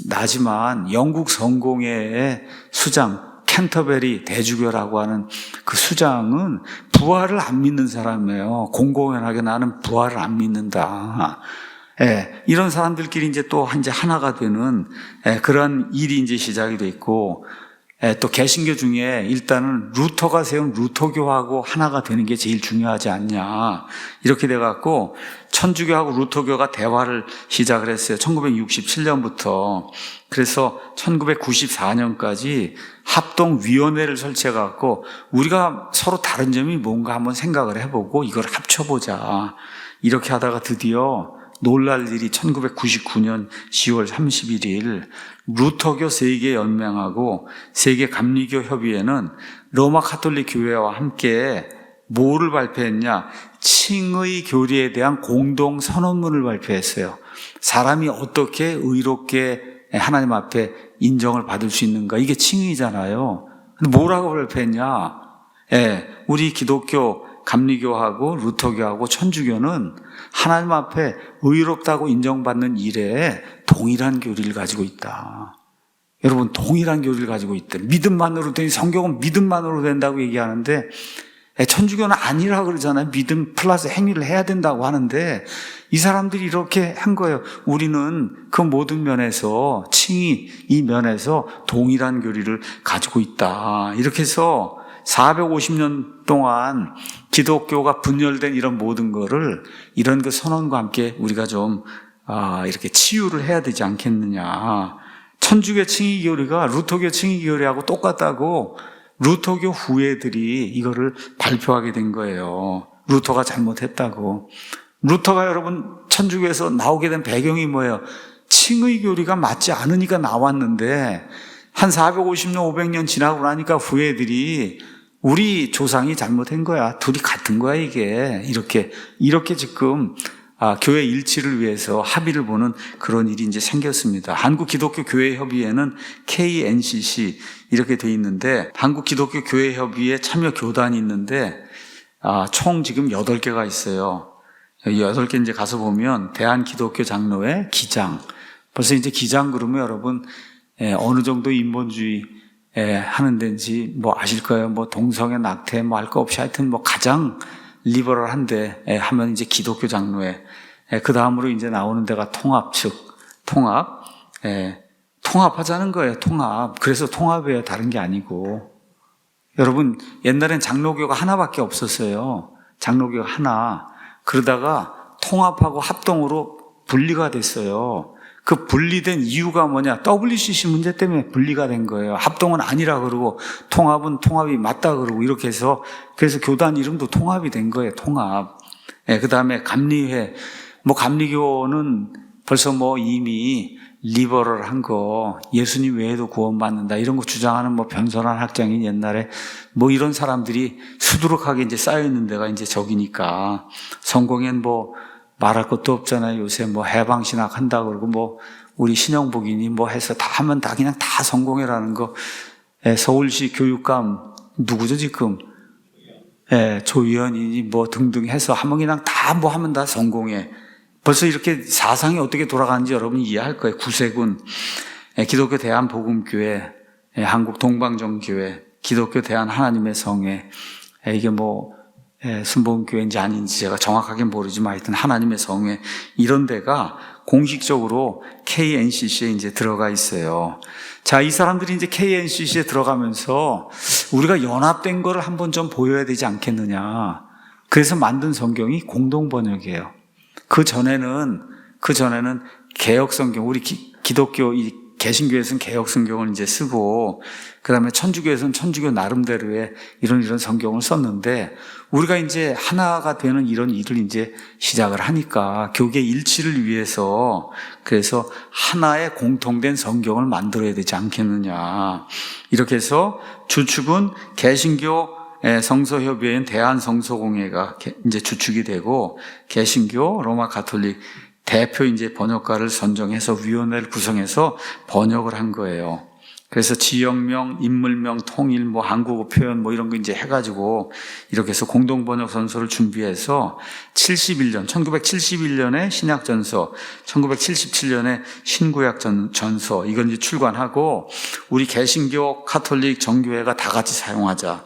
나지만 영국 성공회의 수장 캔터베리 대주교라고 하는 그 수장은 부활을 안 믿는 사람이에요. 공공연하게 나는 부활을 안 믿는다. 이런 사람들끼리 이제 또 이제 하나가 되는 그런 일이 이제 시작이 돼 있고 또 개신교 중에 일단은 루터가 세운 루터교하고 하나가 되는 게 제일 중요하지 않냐. 이렇게 돼갖고 천주교하고 루터교가 대화를 시작을 했어요. 1967년부터. 그래서 1994년까지 합동위원회를 설치해갖고 우리가 서로 다른 점이 뭔가 한번 생각을 해보고 이걸 합쳐보자. 이렇게 하다가 드디어 놀랄 일이 1999년 10월 31일 루터교 세계연맹하고 세계감리교협의회는 로마 가톨릭 교회와 함께 뭐를 발표했냐? 칭의 교리에 대한 공동 선언문을 발표했어요. 사람이 어떻게 의롭게 하나님 앞에 인정을 받을 수 있는가? 이게 칭의잖아요. 근데 뭐라고 발표했냐? 우리 기독교 감리교하고 루터교하고 천주교는 하나님 앞에 의롭다고 인정받는 일에 동일한 교리를 가지고 있다. 여러분, 동일한 교리를 가지고 있다. 믿음만으로 되니 성경은 믿음만으로 된다고 얘기하는데 천주교는 아니라 그러잖아요. 믿음 플러스 행위를 해야 된다고 하는데 이 사람들이 이렇게 한 거예요. 우리는 그 모든 면에서 칭의 이 면에서 동일한 교리를 가지고 있다. 이렇게 해서 450년 동안 기독교가 분열된 이런 모든 거를 이런 그 선언과 함께 우리가 좀 이렇게 치유를 해야 되지 않겠느냐. 천주교 칭의 교리가 루터교 칭의 교리하고 똑같다고 루터교 후예들이 이거를 발표하게 된 거예요. 루터가 잘못했다고. 루터가 여러분 천주교에서 나오게 된 배경이 뭐예요? 칭의 교리가 맞지 않으니까 나왔는데 한 450년, 500년 지나고 나니까 후예들이 우리 조상이 잘못한 거야. 둘이 같은 거야, 이게. 이렇게 지금 교회 일치를 위해서 합의를 보는 그런 일이 이제 생겼습니다. 한국기독교교회협의회는 KNCC 이렇게 돼 있는데, 한국기독교교회협의회 참여 교단이 있는데, 총 지금 8개가 있어요. 8개 이제 가서 보면, 대한기독교장로회 기장. 벌써 이제 기장 그러면 여러분, 어느 정도 인본주의 하는 데인지 뭐 아실 거예요. 뭐 동성애 낙태 뭐 할 거 없이 하여튼 뭐 가장 리버럴한데 하면 이제 기독교 장로회. 그 다음으로 이제 나오는 데가 통합 측. 통합하자는 거예요. 통합. 그래서 통합이에요. 다른 게 아니고. 여러분, 옛날엔 장로교가 하나밖에 없었어요. 장로교가 하나. 그러다가 통합하고 합동으로 분리가 됐어요. 그 분리된 이유가 뭐냐? WCC 문제 때문에 분리가 된 거예요. 합동은 아니라 그러고 통합은 통합이 맞다 그러고 이렇게 해서 그래서 교단 이름도 통합이 된 거예요. 통합. 그 다음에 감리회. 뭐 감리교는 벌써 뭐 이미 리버럴한 거 예수님 외에도 구원받는다 이런 거 주장하는 뭐 변선한 학장인 옛날에 뭐 이런 사람들이 수두룩하게 이제 쌓여있는 데가 이제 저기니까 성공엔 뭐 말할 것도 없잖아요. 요새 뭐 해방신학 한다 그러고 뭐 우리 신영복이니 뭐 해서 다 하면 다 그냥 다 성공회라는 거. 서울시 교육감 누구죠 지금? 조위원이니 뭐 등등 해서 하면 그냥 다 뭐 하면 다 성공회. 벌써 이렇게 사상이 어떻게 돌아가는지 여러분이 이해할 거예요. 구세군, 기독교 대한복음교회, 한국 동방정교회, 기독교 대한하나님의 성회. 이게 뭐 순복음교회인지 아닌지 제가 정확하게 모르지만 하여튼 하나님의 성회 이런 데가 공식적으로 KNCC에 이제 들어가 있어요. 자, 이 사람들이 이제 KNCC에 들어가면서 우리가 연합된 거를 한번 좀 보여야 되지 않겠느냐. 그래서 만든 성경이 공동번역이에요. 그 전에는 개혁성경, 우리 기독교 이 개신교에서는 개혁성경을 이제 쓰고, 그 다음에 천주교에서는 천주교 나름대로의 이런 성경을 썼는데, 우리가 이제 하나가 되는 이런 일을 이제 시작을 하니까, 교계 일치를 위해서, 그래서 하나의 공통된 성경을 만들어야 되지 않겠느냐. 이렇게 해서 주축은 개신교 성서협의회인 대한성서공회가 이제 주축이 되고, 개신교 로마 가톨릭 대표 이제 번역가를 선정해서 위원회를 구성해서 번역을 한 거예요. 그래서 지역명, 인물명, 통일, 뭐 한국어 표현 뭐 이런 거 이제 해가지고 이렇게 해서 공동 번역 선서를 준비해서 1971년에 신약전서, 1977년에 신구약 전서 이건 이제 출간하고 우리 개신교, 카톨릭, 정교회가 다 같이 사용하자.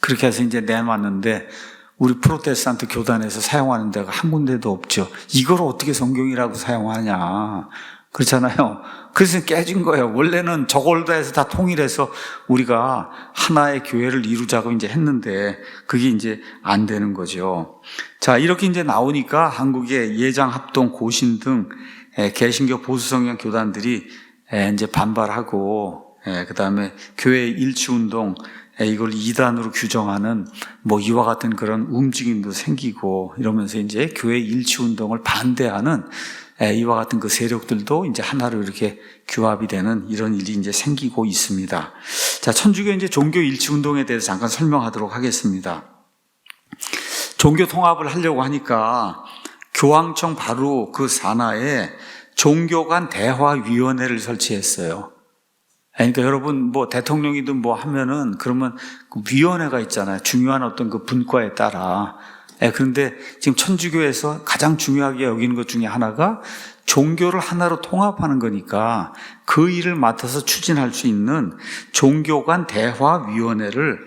그렇게 해서 이제 내놨는데 우리 프로테스탄트 교단에서 사용하는 데가 한 군데도 없죠. 이걸 어떻게 성경이라고 사용하냐. 그렇잖아요. 그래서 깨진 거예요. 원래는 저걸 다 해서 다 통일해서 우리가 하나의 교회를 이루자고 이제 했는데 그게 이제 안 되는 거죠. 자, 이렇게 이제 나오니까 한국의 예장, 합동, 고신 등 개신교 보수성경 교단들이 이제 반발하고 그 다음에 교회 일치운동 이걸 이단으로 규정하는 뭐 이와 같은 그런 움직임도 생기고 이러면서 이제 교회 일치 운동을 반대하는 이와 같은 그 세력들도 이제 하나로 이렇게 규합이 되는 이런 일이 이제 생기고 있습니다. 자, 천주교 이제 종교 일치 운동에 대해서 잠깐 설명하도록 하겠습니다. 종교 통합을 하려고 하니까 교황청 바로 그 산하에 종교 간 대화위원회를 설치했어요. 그러니까 여러분 뭐 대통령이든 뭐 하면은 그러면 그 위원회가 있잖아요. 중요한 어떤 그 분과에 따라. 그런데 지금 천주교에서 가장 중요하게 여기는 것 중에 하나가 종교를 하나로 통합하는 거니까 그 일을 맡아서 추진할 수 있는 종교 간 대화위원회를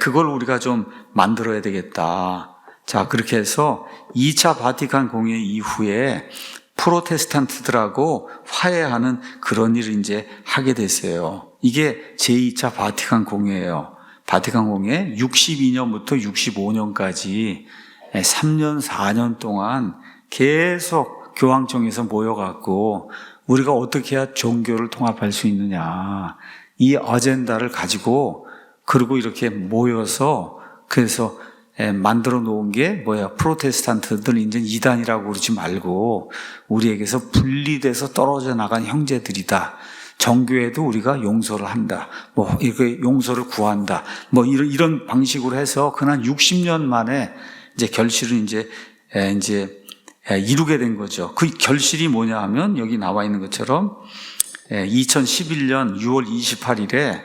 그걸 우리가 좀 만들어야 되겠다. 자, 그렇게 해서 2차 바티칸 공회 이후에 프로테스탄트들하고 화해하는 그런 일을 이제 하게 됐어요. 이게 제2차 바티칸 공회예요. 바티칸 공회 62년부터 65년까지 3년, 4년 동안 계속 교황청에서 모여갖고 우리가 어떻게 해야 종교를 통합할 수 있느냐. 이 어젠다를 가지고 그리고 이렇게 모여서 그래서 만들어 놓은 게 프로테스탄트들 이제 이단이라고 그러지 말고 우리에게서 분리돼서 떨어져 나간 형제들이다. 정교회도 우리가 용서를 한다. 이렇게 용서를 구한다. 이런 방식으로 해서 그냥 60년 만에 이제 결실을 이제 이루게 된 거죠. 그 결실이 뭐냐 하면 여기 나와 있는 것처럼 2011년 6월 28일에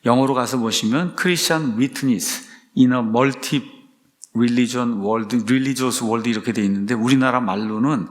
영어로 가서 보시면 Christian Witness in a Multi-Religion World, Religious World 이렇게 돼 있는데 우리나라 말로는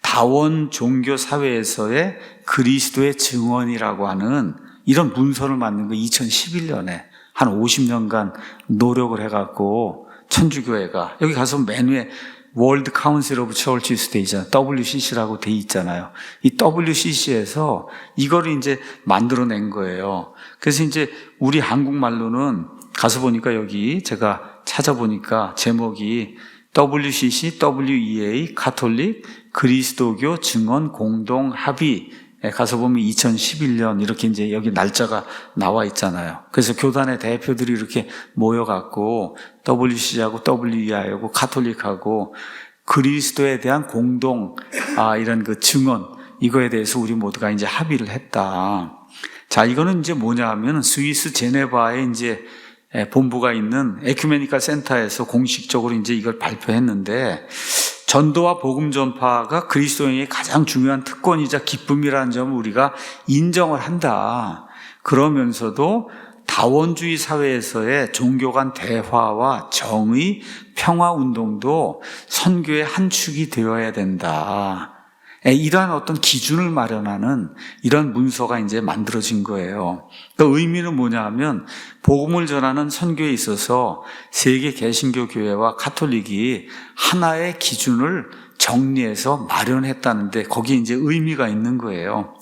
다원 종교 사회에서의 그리스도의 증언이라고 하는 이런 문서를 만든 거 2011년에 한 50년간 노력을 해갖고 천주교회가 여기 가서 맨 위에 World Council of Churches 돼 있잖아요. WCC라고 돼 있잖아요. 이 WCC에서 이거를 이제 만들어낸 거예요. 그래서 이제 우리 한국말로는 가서 보니까 여기 제가 찾아보니까 제목이 WCC, WEA, 가톨릭, 그리스도교 증언 공동 합의 가서 보면 2011년 이렇게 이제 여기 날짜가 나와 있잖아요. 그래서 교단의 대표들이 이렇게 모여갖고 WCC하고 WEA하고 가톨릭하고 그리스도에 대한 공동 이런 그 증언 이거에 대해서 우리 모두가 이제 합의를 했다. 자, 이거는 이제 뭐냐 하면 스위스 제네바에 이제 본부가 있는 에큐메니컬 센터에서 공식적으로 이제 이걸 발표했는데 전도와 복음 전파가 그리스도인의 가장 중요한 특권이자 기쁨이라는 점을 우리가 인정을 한다. 그러면서도 다원주의 사회에서의 종교 간 대화와 정의, 평화 운동도 선교의 한 축이 되어야 된다. 이러한 어떤 기준을 마련하는 이런 문서가 이제 만들어진 거예요. 그 의미는 뭐냐 하면 복음을 전하는 선교에 있어서 세계 개신교 교회와 가톨릭이 하나의 기준을 정리해서 마련했다는데 거기에 이제 의미가 있는 거예요.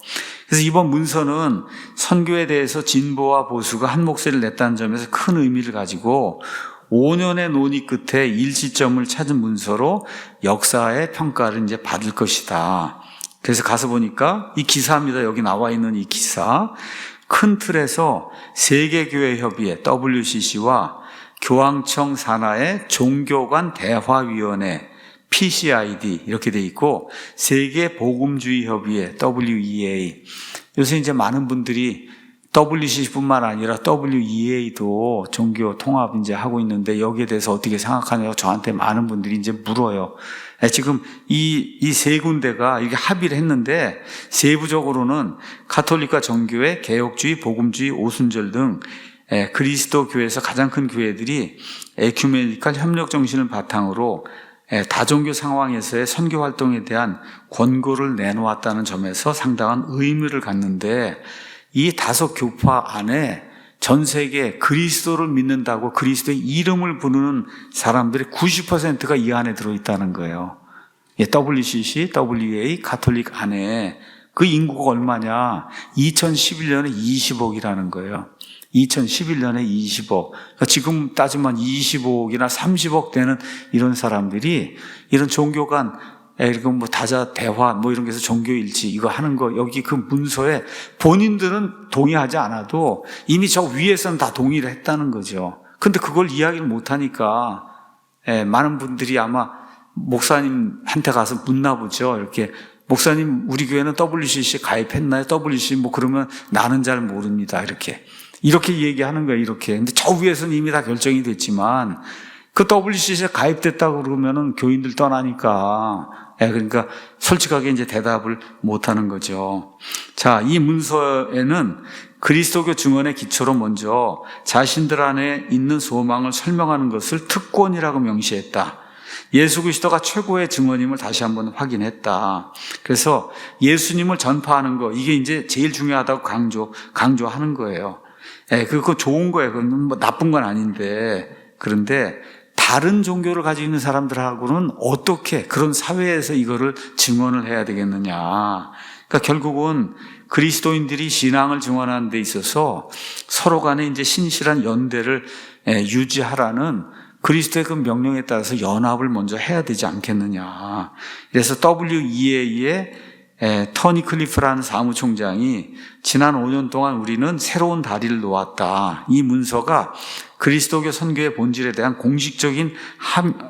그래서 이번 문서는 선교에 대해서 진보와 보수가 한 목소리를 냈다는 점에서 큰 의미를 가지고 5년의 논의 끝에 일시점을 찾은 문서로 역사의 평가를 이제 받을 것이다. 그래서 가서 보니까 이 기사입니다. 여기 나와 있는 이 기사. 큰 틀에서 세계교회협의회 WCC와 교황청 산하의 종교간 대화위원회 PCID 이렇게 돼 있고 세계복음주의협의회 WEA. 요새 이제 많은 분들이 WCC뿐만 아니라 WEA도 종교 통합 이제 하고 있는데 여기에 대해서 어떻게 생각하냐고 저한테 많은 분들이 이제 물어요. 지금 이 세 군데가 이게 합의를 했는데 세부적으로는 가톨릭과 정교회, 개혁주의, 복음주의, 오순절 등 그리스도 교회에서 가장 큰 교회들이 에큐메니컬 협력 정신을 바탕으로 다종교 상황에서의 선교 활동에 대한 권고를 내놓았다는 점에서 상당한 의미를 갖는데 이 다섯 교파 안에 전 세계 그리스도를 믿는다고 그리스도의 이름을 부르는 사람들의 90%가 이 안에 들어있다는 거예요. WCC, WEA, 가톨릭 안에 그 인구가 얼마냐? 2011년에 20억이라는 거예요. 2011년에 20억. 그러니까 지금 따지면 25억이나 30억 되는 이런 사람들이 이런 종교 간 이건 다자 대화 이런 게서 종교일치 이거 하는 거 여기 그 문서에 본인들은 동의하지 않아도 이미 저 위에서는 다 동의를 했다는 거죠. 근데 그걸 이야기를 못 하니까 많은 분들이 아마 목사님한테 가서 묻나 보죠. 이렇게 목사님 우리 교회는 WCC 가입했나요? WCC 그러면 나는 잘 모릅니다. 이렇게 얘기하는 거예요. 이렇게. 근데 저 위에서는 이미 다 결정이 됐지만 그 WCC에 가입됐다고 그러면은 교인들 떠나니까 그러니까 솔직하게 이제 대답을 못 하는 거죠. 자, 이 문서에는 그리스도교 증언의 기초로 먼저 자신들 안에 있는 소망을 설명하는 것을 특권이라고 명시했다. 예수 그리스도가 최고의 증언임을 다시 한번 확인했다. 그래서 예수님을 전파하는 거 이게 이제 제일 중요하다고 강조하는 거예요. 그거 좋은 거예요. 그건 나쁜 건 아닌데 그런데 다른 종교를 가지고 있는 사람들하고는 어떻게 그런 사회에서 이거를 증언을 해야 되겠느냐. 그러니까 결국은 그리스도인들이 신앙을 증언하는 데 있어서 서로 간에 이제 신실한 연대를 유지하라는 그리스도의 그 명령에 따라서 연합을 먼저 해야 되지 않겠느냐. 그래서 WEA의 터니 클리프라는 사무총장이 지난 5년 동안 우리는 새로운 다리를 놓았다. 이 문서가 그리스도교 선교의 본질에 대한 공식적인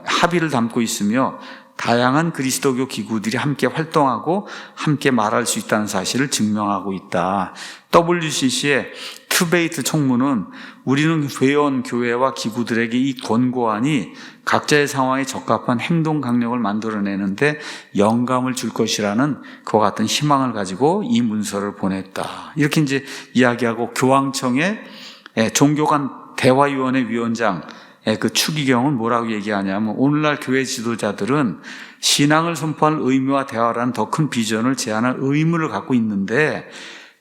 합의를 담고 있으며 다양한 그리스도교 기구들이 함께 활동하고 함께 말할 수 있다는 사실을 증명하고 있다. WCC의 큐베이트 총무는 우리는 회원 교회와 기구들에게 이 권고안이 각자의 상황에 적합한 행동 강령을 만들어내는데 영감을 줄 것이라는 그와 같은 희망을 가지고 이 문서를 보냈다. 이렇게 이제 이야기하고 교황청의 종교 간 대화위원회 위원장 그 추기경은 뭐라고 얘기하냐면 오늘날 교회 지도자들은 신앙을 선포할 의무와 대화라는 더 큰 비전을 제안할 의무를 갖고 있는데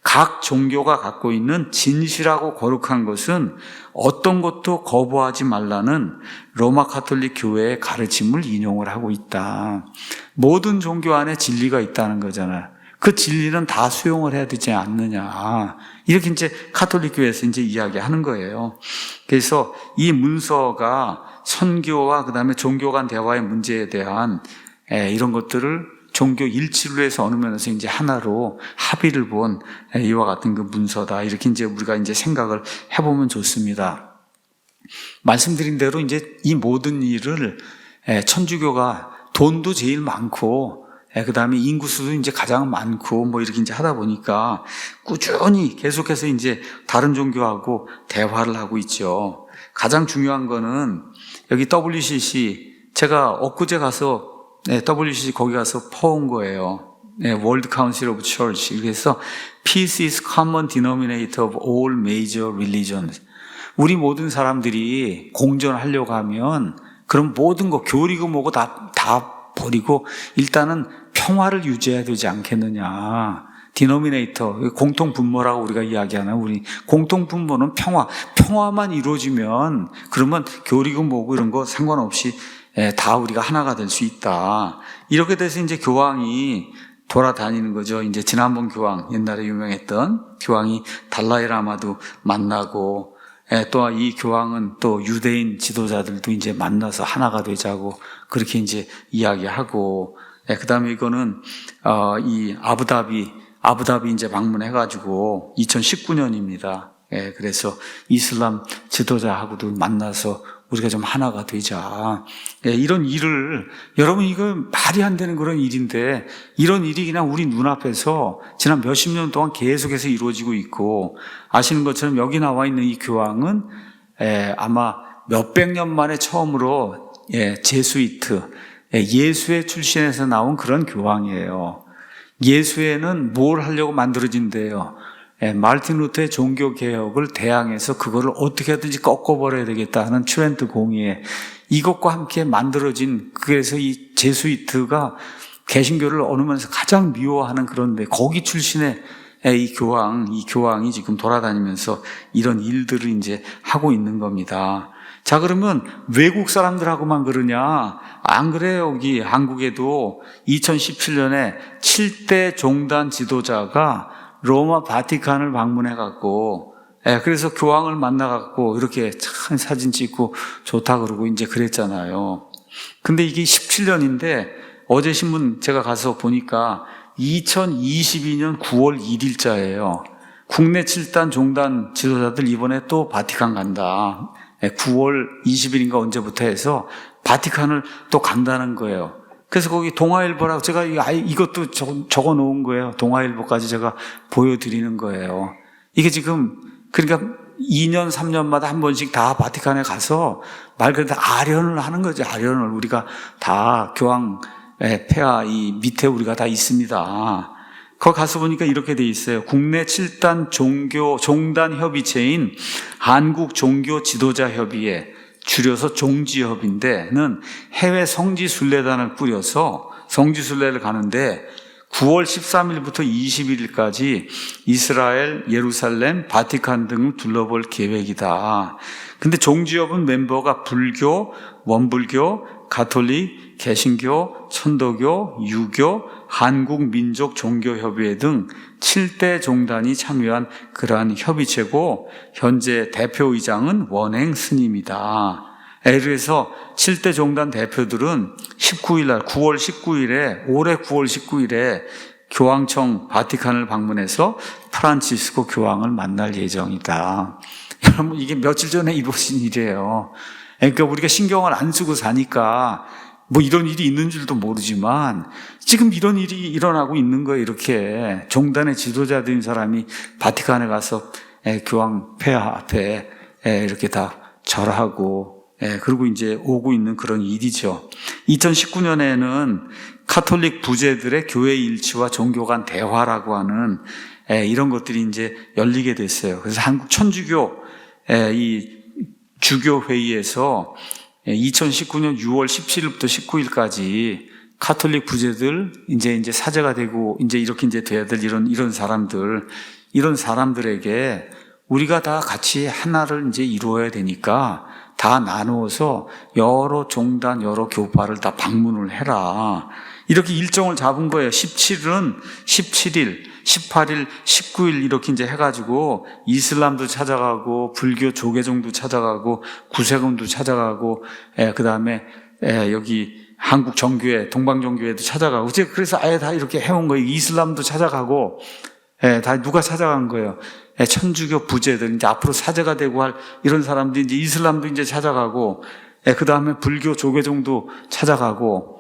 각 종교가 갖고 있는 진실하고 거룩한 것은 어떤 것도 거부하지 말라는 로마 가톨릭 교회의 가르침을 인용을 하고 있다. 모든 종교 안에 진리가 있다는 거잖아요. 그 진리는 다 수용을 해야 되지 않느냐. 이렇게 이제 가톨릭 교회에서 이제 이야기하는 거예요. 그래서 이 문서가 선교와 그다음에 종교 간 대화의 문제에 대한 이런 것들을 종교 일치로 해서 어느 면에서 이제 하나로 합의를 본 이와 같은 그 문서다. 이렇게 이제 우리가 이제 생각을 해보면 좋습니다. 말씀드린 대로 이제 이 모든 일을 천주교가 돈도 제일 많고 그 다음에 인구수도 이제 가장 많고 뭐 이렇게 이제 하다 보니까 꾸준히 계속해서 이제 다른 종교하고 대화를 하고 있죠. 가장 중요한 거는 여기 WCC 제가 엊그제 가서 WCC 거기 가서 퍼온 거예요. World Council of Church. 그래서 Peace is common denominator of all major religions. 우리 모든 사람들이 공존하려고 하면 그럼 모든 거 교리고 뭐고 다 버리고 일단은 평화를 유지해야 되지 않겠느냐. 디노미네이터, 공통 분모라고 우리가 이야기하나, 우리 공통 분모는 평화만 이루어지면 그러면 교리고 뭐고 이런 거 상관없이 다 우리가 하나가 될 수 있다. 이렇게 돼서 이제 교황이 돌아다니는 거죠. 이제 지난번 교황, 옛날에 유명했던 교황이 달라이라마도 만나고, 또 이 교황은 또 유대인 지도자들도 이제 만나서 하나가 되자고 그렇게 이제 이야기하고, 그 다음에 이거는, 이 아부다비 이제 방문해가지고 2019년입니다. 그래서 이슬람 지도자하고도 만나서 우리가 좀 하나가 되자. 이런 일을, 여러분 이거 말이 안 되는 그런 일인데 이런 일이 그냥 우리 눈앞에서 지난 몇십 년 동안 계속해서 이루어지고 있고 아시는 것처럼 여기 나와 있는 이 교황은 아마 몇백 년 만에 처음으로 제수이트, 예수회 출신에서 나온 그런 교황이에요. 예수회는 뭘 하려고 만들어진대요? 마르틴 루터의 종교개혁을 대항해서 그거를 어떻게 하든지 꺾어버려야 되겠다 하는 트렌트 공의회, 이것과 함께 만들어진, 그래서 이 제수이트가 개신교를 어느 면에서 가장 미워하는 그런데 거기 출신의 이 교황이 지금 돌아다니면서 이런 일들을 이제 하고 있는 겁니다. 자, 그러면 외국 사람들하고만 그러냐? 안 그래요. 여기 한국에도 2017년에 7대 종단 지도자가 로마 바티칸을 방문해갖고, 그래서 교황을 만나갖고, 이렇게 참 사진 찍고 좋다 그러고 이제 그랬잖아요. 근데 이게 17년인데, 어제 신문 제가 가서 보니까 2022년 9월 1일자예요. 국내 7단 종단 지도자들 이번에 또 바티칸 간다. 9월 20일인가 언제부터 해서 바티칸을 또 간다는 거예요. 그래서 거기 동아일보라고 제가 이것도 적어 놓은 거예요. 동아일보까지 제가 보여드리는 거예요. 이게 지금 그러니까 2년, 3년마다 한 번씩 다 바티칸에 가서 말 그대로 아련을 하는 거죠. 아련을 우리가 다 교황 폐하 이 밑에 우리가 다 있습니다. 거기 가서 보니까 이렇게 돼 있어요. 국내 7단 종단 협의체인 한국종교지도자협의회, 줄여서 종지협인데는 해외 성지순례단을 꾸려서 성지순례를 가는데 9월 13일부터 21일까지 이스라엘, 예루살렘, 바티칸 등을 둘러볼 계획이다. 근데 종지협은 멤버가 불교, 원불교, 가톨릭, 개신교, 천도교, 유교, 한국민족종교협의회 등 7대 종단이 참여한 그러한 협의체고 현재 대표의장은 원행 스님이다. 그래서 7대 종단 대표들은 9월 19일에 올해 9월 19일에 교황청 바티칸을 방문해서 프란치스코 교황을 만날 예정이다. 여러분, 이게 며칠 전에 이루어진 일이에요. 그러니까 우리가 신경을 안 쓰고 사니까 뭐 이런 일이 있는 줄도 모르지만 지금 이런 일이 일어나고 있는 거예요. 이렇게 종단의 지도자들인 사람이 바티칸에 가서 교황 폐하 앞에 이렇게 다 절하고 그리고 이제 오고 있는 그런 일이죠. 2019년에는 카톨릭 부제들의 교회 일치와 종교 간 대화라고 하는 이런 것들이 이제 열리게 됐어요. 그래서 한국 천주교 이 주교회의에서 2019년 6월 17일부터 19일까지 카톨릭 부제들 이제 사제가 되고 이제 이렇게 이제 돼야 될 이런 사람들에게 우리가 다 같이 하나를 이제 이루어야 되니까 다 나누어서 여러 종단, 여러 교파를 다 방문을 해라. 이렇게 일정을 잡은 거예요. 17일, 18일, 19일 이렇게 이제 해가지고 이슬람도 찾아가고 불교 조계종도 찾아가고 구세군도 찾아가고 그 다음에 여기 한국 정교회, 동방정교회도 찾아가고 그래서 아예 다 이렇게 해온 거예요. 이슬람도 찾아가고 다 누가 찾아간 거예요. 천주교 부제들 이제 앞으로 사제가 되고 할 이런 사람들이 이제 이슬람도 이제 찾아가고 그 다음에 불교 조계종도 찾아가고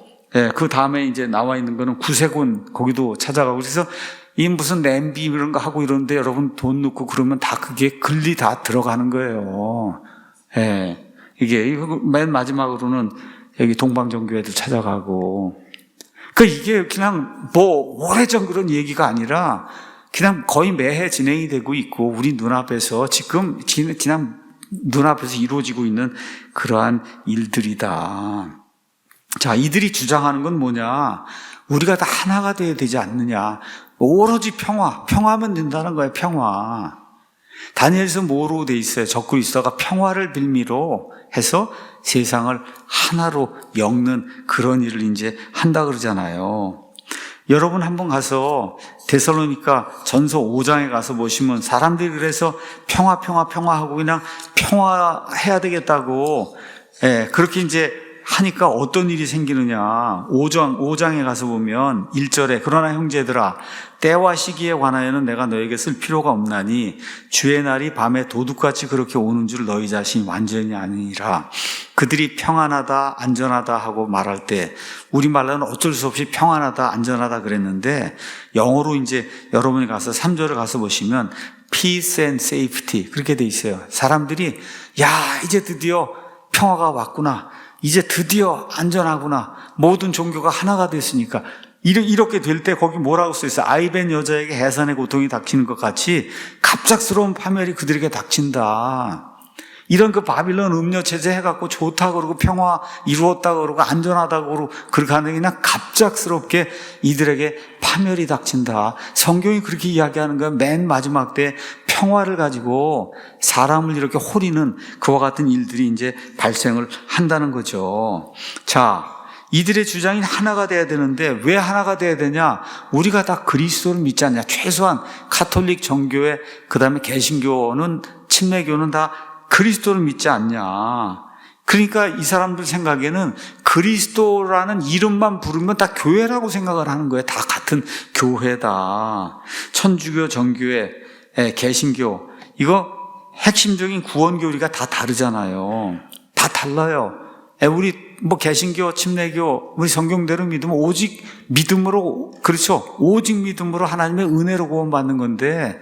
그 다음에 이제 나와 있는 거는 구세군 거기도 찾아가고 그래서 이 무슨 냄비 이런 거 하고 이러는데 여러분 돈 넣고 그러면 다 그게 글리 다 들어가는 거예요. 이게 맨 마지막으로는 여기 동방정교회도 찾아가고 이게 그냥 뭐 오래전 그런 얘기가 아니라 그냥 거의 매해 진행이 되고 있고 우리 눈앞에서 지금 그냥 눈앞에서 이루어지고 있는 그러한 일들이다. 자, 이들이 주장하는 건 뭐냐? 우리가 다 하나가 되어야 되지 않느냐? 오로지 평화면 된다는 거예요. 평화. 다니엘서 뭐로 돼 있어요? 적그리스도가 평화를 빌미로 해서 세상을 하나로 엮는 그런 일을 이제 한다 그러잖아요. 여러분 한번 가서 데살로니가 전서 5장에 가서 보시면 사람들이 그래서 평화하고 그냥 평화해야 되겠다고 그렇게 이제 하니까 어떤 일이 생기느냐. 5장에 가서 보면 1절에 그러나 형제들아 때와 시기에 관하여는 내가 너에게 쓸 필요가 없나니 주의 날이 밤에 도둑같이 그렇게 오는 줄 너희 자신이 완전히 아니니라. 그들이 평안하다 안전하다 하고 말할 때 우리말로는 어쩔 수 없이 평안하다 안전하다 그랬는데 영어로 이제 여러분이 가서 3절에 가서 보시면 peace and safety 그렇게 돼 있어요. 사람들이 야 이제 드디어 평화가 왔구나. 이제 드디어 안전하구나. 모든 종교가 하나가 됐으니까. 이렇게 될 때 거기 뭐라고 써있어요? 아이벤 여자에게 해산의 고통이 닥치는 것 같이 갑작스러운 파멸이 그들에게 닥친다. 이런 그 바빌론 음료 체제 해갖고 좋다 그러고 평화 이루었다 그러고 안전하다 그러고 그렇게 하는 게 그냥 갑작스럽게 이들에게 파멸이 닥친다. 성경이 그렇게 이야기하는 거야. 맨 마지막 때 평화를 가지고 사람을 이렇게 호리는 그와 같은 일들이 이제 발생을 한다는 거죠. 자, 이들의 주장이 하나가 돼야 되는데 왜 하나가 돼야 되냐? 우리가 다 그리스도를 믿지 않냐? 최소한 카톨릭 정교회 그다음에 개신교는 침례교는 다 그리스도를 믿지 않냐? 그러니까 이 사람들 생각에는 그리스도라는 이름만 부르면 다 교회라고 생각을 하는 거예요. 다 같은 교회다. 천주교, 정교회, 개신교 이거 핵심적인 구원 교리가 다 다르잖아요. 다 달라요. 우리 뭐 개신교, 침례교 우리 성경대로 믿으면 오직 믿음으로 그렇죠. 오직 믿음으로 하나님의 은혜로 구원받는 건데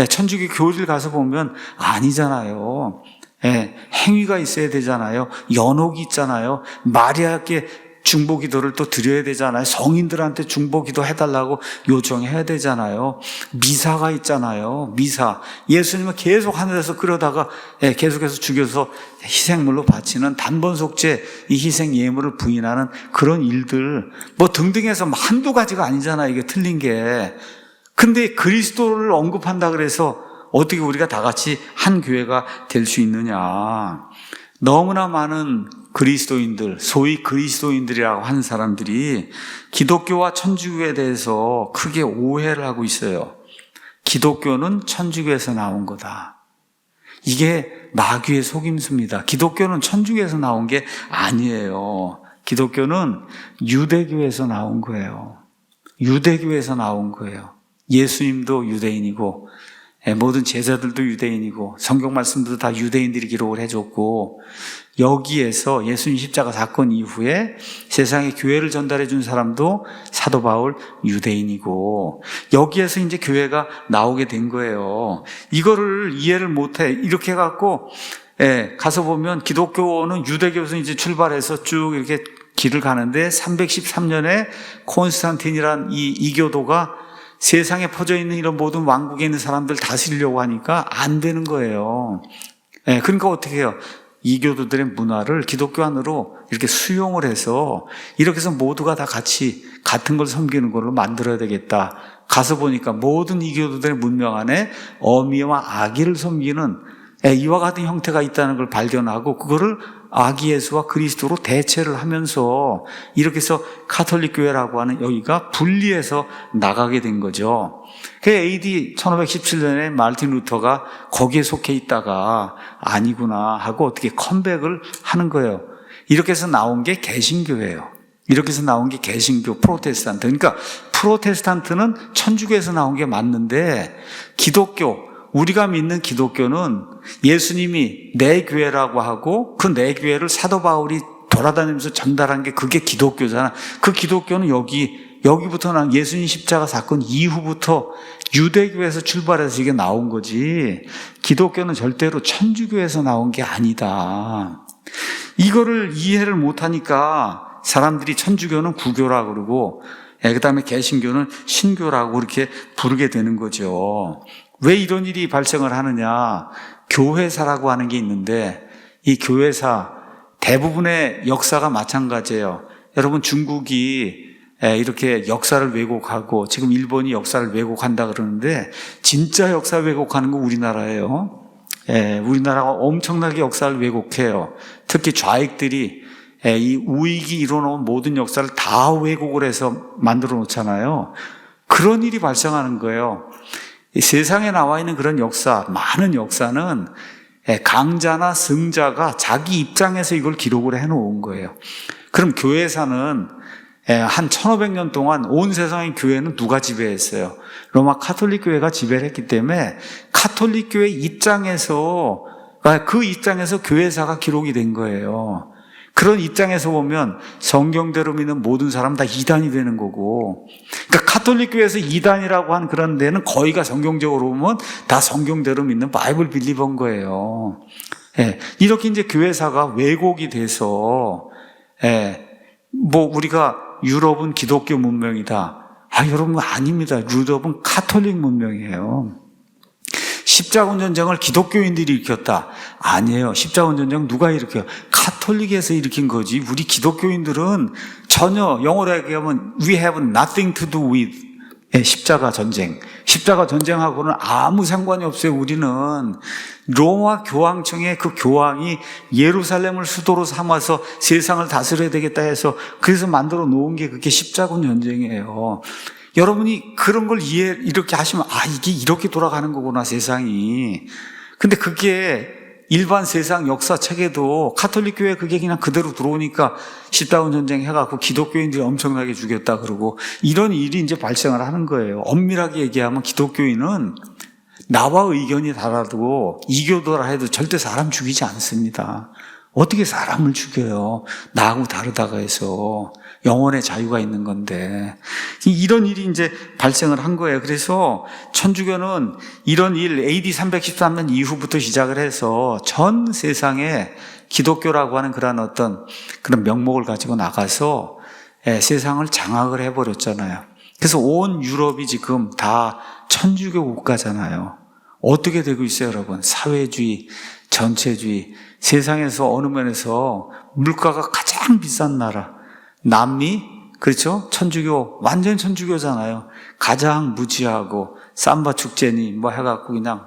천주교 교리를 가서 보면 아니잖아요. 행위가 있어야 되잖아요. 연옥이 있잖아요. 마리아께 중보기도를 또 드려야 되잖아요. 성인들한테 중보기도 해달라고 요청해야 되잖아요. 미사가 있잖아요. 미사. 예수님은 계속 하늘에서 끌어다가 계속해서 죽여서 희생물로 바치는 단번속죄 이 희생 예물을 부인하는 그런 일들 뭐 등등해서 한두 가지가 아니잖아요. 이게 틀린 게. 근데 그리스도를 언급한다 그래서 어떻게 우리가 다 같이 한 교회가 될 수 있느냐. 너무나 많은 그리스도인들, 소위 그리스도인들이라고 하는 사람들이 기독교와 천주교에 대해서 크게 오해를 하고 있어요. 기독교는 천주교에서 나온 거다. 이게 마귀의 속임수입니다. 기독교는 천주교에서 나온 게 아니에요. 기독교는 유대교에서 나온 거예요. 유대교에서 나온 거예요. 예수님도 유대인이고 모든 제자들도 유대인이고 성경 말씀도 다 유대인들이 기록을 해줬고, 여기에서 예수님 십자가 사건 이후에 세상에 교회를 전달해 준 사람도 사도 바울 유대인이고, 여기에서 이제 교회가 나오게 된 거예요. 이거를 이해를 못해. 이렇게 해갖고 가서 보면 기독교는 유대교에서 이제 출발해서 쭉 이렇게 길을 가는데 313년에 콘스탄틴이란 이 이교도가 세상에 퍼져 있는 이런 모든 왕국에 있는 사람들 다스리려고 하니까 안 되는 거예요. 그러니까 어떻게 해요? 이교도들의 문화를 기독교 안으로 이렇게 수용을 해서 이렇게 해서 모두가 다 같이 같은 걸 섬기는 걸로 만들어야 되겠다. 가서 보니까 모든 이교도들의 문명 안에 어미와 아기를 섬기는 이와 같은 형태가 있다는 걸 발견하고, 그거를 아기 예수와 그리스도로 대체를 하면서 이렇게 해서 카톨릭 교회라고 하는 여기가 분리해서 나가게 된 거죠. 그 AD 1517년에 마르틴 루터가 거기에 속해 있다가 아니구나 하고 어떻게 컴백을 하는 거예요. 이렇게 해서 나온 게 개신교예요. 이렇게 해서 나온 게 개신교, 프로테스탄트. 그러니까 프로테스탄트는 천주교에서 나온 게 맞는데, 기독교, 우리가 믿는 기독교는 예수님이 내 교회라고 하고 그 내 교회를 사도 바울이 돌아다니면서 전달한 게 그게 기독교잖아. 그 기독교는 여기부터 난 예수님 십자가 사건 이후부터 유대교에서 출발해서 이게 나온 거지, 기독교는 절대로 천주교에서 나온 게 아니다. 이거를 이해를 못하니까 사람들이 천주교는 구교라고 그러고 그 다음에 개신교는 신교라고 이렇게 부르게 되는 거죠. 왜 이런 일이 발생을 하느냐? 교회사라고 하는 게 있는데, 이 교회사 대부분의 역사가 마찬가지예요. 여러분, 중국이 이렇게 역사를 왜곡하고 지금 일본이 역사를 왜곡한다 그러는데, 진짜 역사 왜곡하는 건 우리나라예요. 우리나라가 엄청나게 역사를 왜곡해요. 특히 좌익들이 이 우익이 이뤄놓은 모든 역사를 다 왜곡을 해서 만들어 놓잖아요. 그런 일이 발생하는 거예요. 이 세상에 나와 있는 그런 역사, 많은 역사는 강자나 승자가 자기 입장에서 이걸 기록을 해놓은 거예요. 그럼 교회사는 한 1500년 동안 온 세상의 교회는 누가 지배했어요? 로마 카톨릭 교회가 지배를 했기 때문에 카톨릭 교회 입장에서, 그 입장에서 교회사가 기록이 된 거예요. 그런 입장에서 보면 성경대로 믿는 모든 사람 다 이단이 되는 거고, 그러니까 카톨릭 교회에서 이단이라고 하는 그런 데는 거의가 성경적으로 보면 다 성경대로 믿는 바이블 빌리버인 거예요. 이렇게 이제 교회사가 왜곡이 돼서 우리가 유럽은 기독교 문명이다. 여러분, 아닙니다. 유럽은 카톨릭 문명이에요. 십자군 전쟁을 기독교인들이 일으켰다. 아니에요. 십자군 전쟁 누가 일으켜요? 카톨릭에서 일으킨 거지. 우리 기독교인들은 전혀, 영어로 얘기하면 we have nothing to do with 십자가 전쟁. 십자가 전쟁하고는 아무 상관이 없어요. 우리는 로마 교황청의 그 교황이 예루살렘을 수도로 삼아서 세상을 다스려야 되겠다 해서 그래서 만들어 놓은 게 그게 십자군 전쟁이에요. 여러분이 그런 걸 이렇게 하시면, 이게 이렇게 돌아가는 거구나, 세상이. 근데 그게 일반 세상 역사책에도 카톨릭 교회 그게 그냥 그대로 들어오니까 십자군 전쟁 해갖고 기독교인들이 엄청나게 죽였다 그러고 이런 일이 이제 발생을 하는 거예요. 엄밀하게 얘기하면 기독교인은 나와 의견이 달라도 이교도라 해도 절대 사람 죽이지 않습니다. 어떻게 사람을 죽여요? 나하고 다르다가 해서. 영혼의 자유가 있는 건데. 이런 일이 이제 발생을 한 거예요. 그래서 천주교는 이런 일, AD 313년 이후부터 시작을 해서 전 세상에 기독교라고 하는 그런 명목을 가지고 나가서 세상을 장악을 해버렸잖아요. 그래서 온 유럽이 지금 다 천주교 국가잖아요. 어떻게 되고 있어요, 여러분? 사회주의, 전체주의. 세상에서 어느 면에서 물가가 가장 비싼 나라. 남미, 그렇죠? 천주교, 완전 천주교잖아요. 가장 무지하고, 삼바 축제니, 해갖고 그냥,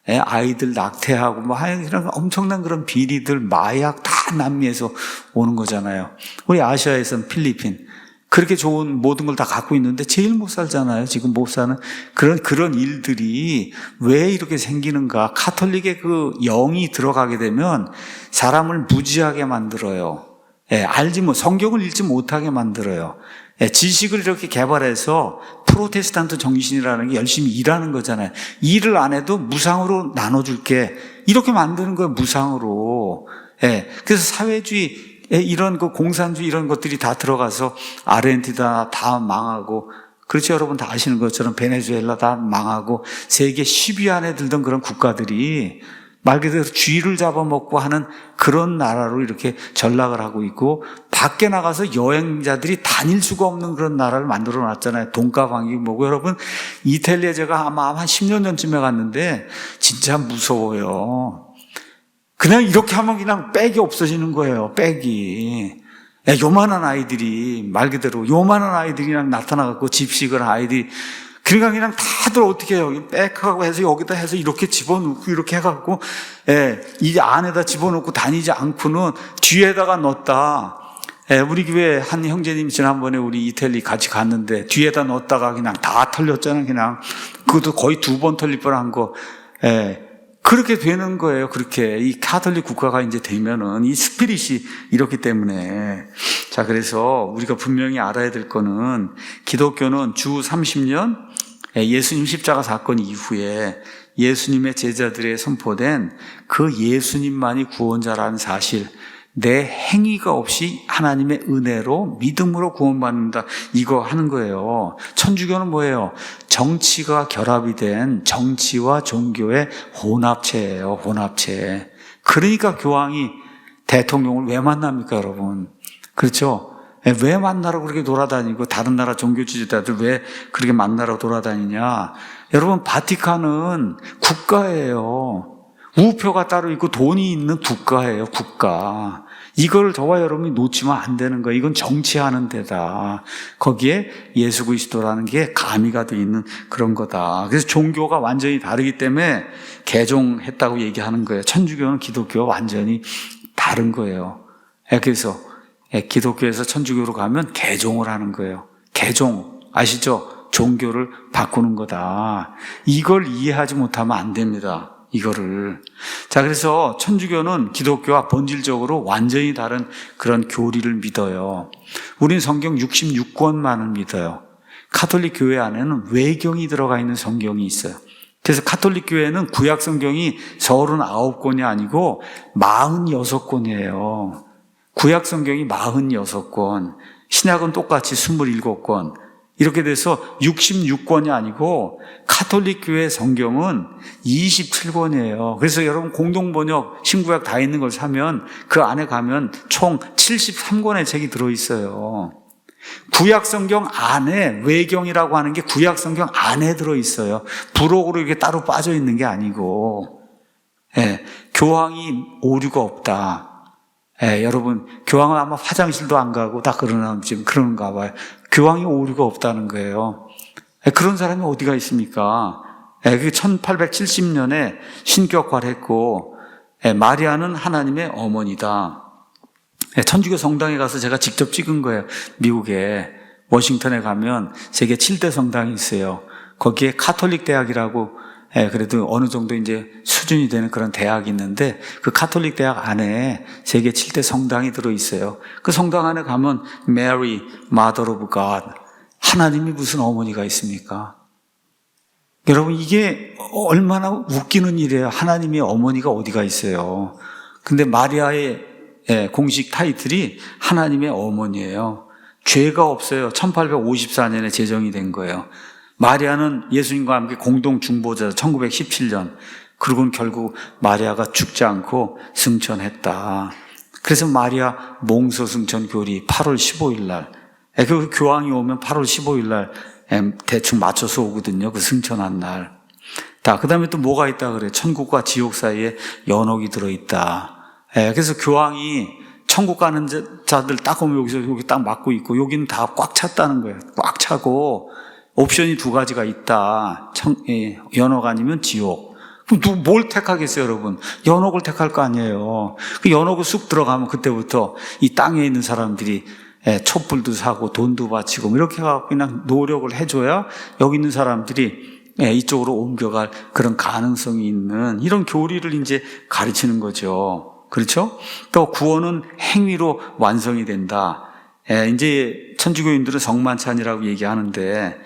아이들 낙태하고, 이런 엄청난 그런 비리들, 마약 다 남미에서 오는 거잖아요. 우리 아시아에서는 필리핀. 그렇게 좋은 모든 걸 다 갖고 있는데 제일 못 살잖아요. 지금 못 사는 그런 일들이 왜 이렇게 생기는가. 카톨릭의 그 영이 들어가게 되면 사람을 무지하게 만들어요. 성경을 읽지 못하게 만들어요. 지식을 이렇게 개발해서 프로테스탄트 정신이라는 게 열심히 일하는 거잖아요. 일을 안 해도 무상으로 나눠줄게. 이렇게 만드는 거예요, 무상으로. 그래서 사회주의, 이런 그 공산주의 이런 것들이 다 들어가서 아르헨티나 다 망하고, 그렇죠. 여러분 다 아시는 것처럼 베네수엘라 다 망하고, 세계 10위 안에 들던 그런 국가들이 말 그대로 쥐를 잡아먹고 하는 그런 나라로 이렇게 전락을 하고 있고, 밖에 나가서 여행자들이 다닐 수가 없는 그런 나라를 만들어 놨잖아요. 돈가방이 뭐고. 여러분, 이탈리아 제가 아마 한 10년 전쯤에 갔는데 진짜 무서워요. 그냥 이렇게 하면 그냥 백이 없어지는 거예요. 백이. 요만한 아이들이, 말 그대로 요만한 아이들이 그냥 나타나갖고 집식을 아이들이, 그러니까 그냥 다들 어떻게 해요? 백하고 해서 여기다 해서 이렇게 집어넣고 이렇게 해갖고, 이 안에다 집어넣고 다니지 않고는 뒤에다가 넣었다. 우리 교회 한 형제님 지난번에 우리 이태리 같이 갔는데 뒤에다 넣었다가 그냥 다 털렸잖아요. 그냥 그것도 거의 2번 털릴 뻔한 거. 그렇게 되는 거예요. 그렇게 이 카톨릭 국가가 이제 되면은 이 스피릿이 이렇기 때문에. 자, 그래서 우리가 분명히 알아야 될 거는 기독교는 주 30년 예수님 십자가 사건 이후에 예수님의 제자들에 선포된 그 예수님만이 구원자라는 사실, 내 행위가 없이 하나님의 은혜로 믿음으로 구원받는다, 이거 하는 거예요. 천주교는 뭐예요? 정치가 결합이 된 정치와 종교의 혼합체예요. 혼합체. 그러니까 교황이 대통령을 왜 만납니까, 여러분? 그렇죠? 왜 만나러 그렇게 돌아다니고 다른 나라 종교 지도자들 왜 그렇게 만나러 돌아다니냐? 여러분, 바티칸은 국가예요. 우표가 따로 있고 돈이 있는 국가예요, 국가. 이걸 저와 여러분이 놓치면 안 되는 거예요. 이건 정치하는 데다. 거기에 예수 그리스도라는 게 가미가 되어 있는 그런 거다. 그래서 종교가 완전히 다르기 때문에 개종했다고 얘기하는 거예요. 천주교는 기독교와 완전히 다른 거예요. 그래서 기독교에서 천주교로 가면 개종을 하는 거예요. 개종, 아시죠? 종교를 바꾸는 거다. 이걸 이해하지 못하면 안 됩니다. 이거를. 자, 그래서 천주교는 기독교와 본질적으로 완전히 다른 그런 교리를 믿어요. 우린 성경 66권만을 믿어요. 카톨릭 교회 안에는 외경이 들어가 있는 성경이 있어요. 그래서 카톨릭 교회는 구약 성경이 39권이 아니고 46권이에요. 구약 성경이 46권, 신약은 똑같이 27권. 이렇게 돼서 66권이 아니고 카톨릭 교회 성경은 27권이에요. 그래서 여러분 공동번역 신구약 다 있는 걸 사면 그 안에 가면 총 73권의 책이 들어있어요. 구약 성경 안에, 외경이라고 하는 게 구약 성경 안에 들어있어요. 부록으로 이렇게 따로 빠져 있는 게 아니고. 교황이 오류가 없다. 여러분, 교황은 아마 화장실도 안 가고 다 지금 그런가 봐요. 교황이 오류가 없다는 거예요. 그런 사람이 어디가 있습니까? 1870년에 신격화를 했고, 마리아는 하나님의 어머니다. 천주교 성당에 가서 제가 직접 찍은 거예요. 미국에, 워싱턴에 가면 세계 7대 성당이 있어요. 거기에 카톨릭 대학이라고, 그래도 어느 정도 이제 수준이 되는 그런 대학이 있는데, 그 카톨릭 대학 안에 세계 7대 성당이 들어있어요. 그 성당 안에 가면 Mary, Mother of God, 하나님이 무슨 어머니가 있습니까? 여러분, 이게 얼마나 웃기는 일이에요. 하나님의 어머니가 어디가 있어요. 근데 마리아의 공식 타이틀이 하나님의 어머니예요. 죄가 없어요. 1854년에 제정이 된 거예요. 마리아는 예수님과 함께 공동 중보자 1917년. 그리고는 결국 마리아가 죽지 않고 승천했다. 그래서 마리아 몽소 승천 교리 8월 15일 날. 그 교황이 오면 8월 15일 날 대충 맞춰서 오거든요. 그 승천한 날. 그 다음에 또 뭐가 있다 그래요? 천국과 지옥 사이에 연옥이 들어있다. 그래서 교황이 천국 가는 자들 딱 오면 여기 딱 막고 있고, 여기는 다 꽉 찼다는 거예요. 꽉 차고, 옵션이 2가지가 있다. 연옥 아니면 지옥. 그럼 뭘 택하겠어요, 여러분? 연옥을 택할 거 아니에요. 그 연옥을 쑥 들어가면 그때부터 이 땅에 있는 사람들이 촛불도 사고 돈도 바치고 이렇게 해서 그냥 노력을 해줘야 여기 있는 사람들이 이쪽으로 옮겨갈 그런 가능성이 있는 이런 교리를 이제 가르치는 거죠. 그렇죠? 또 구원은 행위로 완성이 된다. 이제 천주교인들은 성만찬이라고 얘기하는데,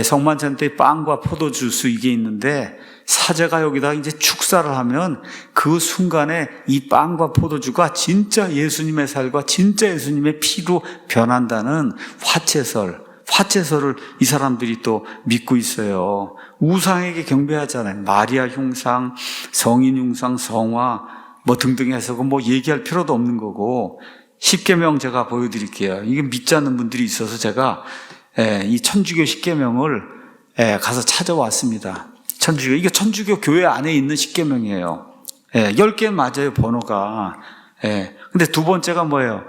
성만찬 때 빵과 포도주스 이게 있는데, 사제가 여기다 이제 축사를 하면 그 순간에 이 빵과 포도주가 진짜 예수님의 살과 진짜 예수님의 피로 변한다는 화채설을 이 사람들이 또 믿고 있어요. 우상에게 경배하잖아요. 마리아 흉상, 성인 흉상, 성화 뭐 등등 해서 뭐 얘기할 필요도 없는 거고, 십계명 제가 보여드릴게요. 이게 믿지 않는 분들이 있어서 제가 이 천주교 십계명을 가서 찾아왔습니다. 이게 천주교 교회 안에 있는 십계명이에요. 10개 맞아요, 번호가. 근데 두 번째가 뭐예요?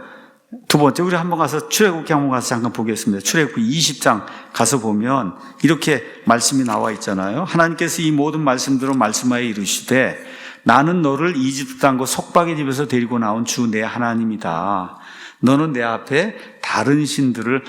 두 번째, 우리 한번 가서 출애굽기 한번 가서 잠깐 보겠습니다. 출애굽기 20장 가서 보면 이렇게 말씀이 나와 있잖아요. 하나님께서 이 모든 말씀대로 말씀하여 이르시되, 나는 너를 이집트 땅과 속박의 집에서 데리고 나온 주 내 하나님이다. 너는 내 앞에 다른 신들을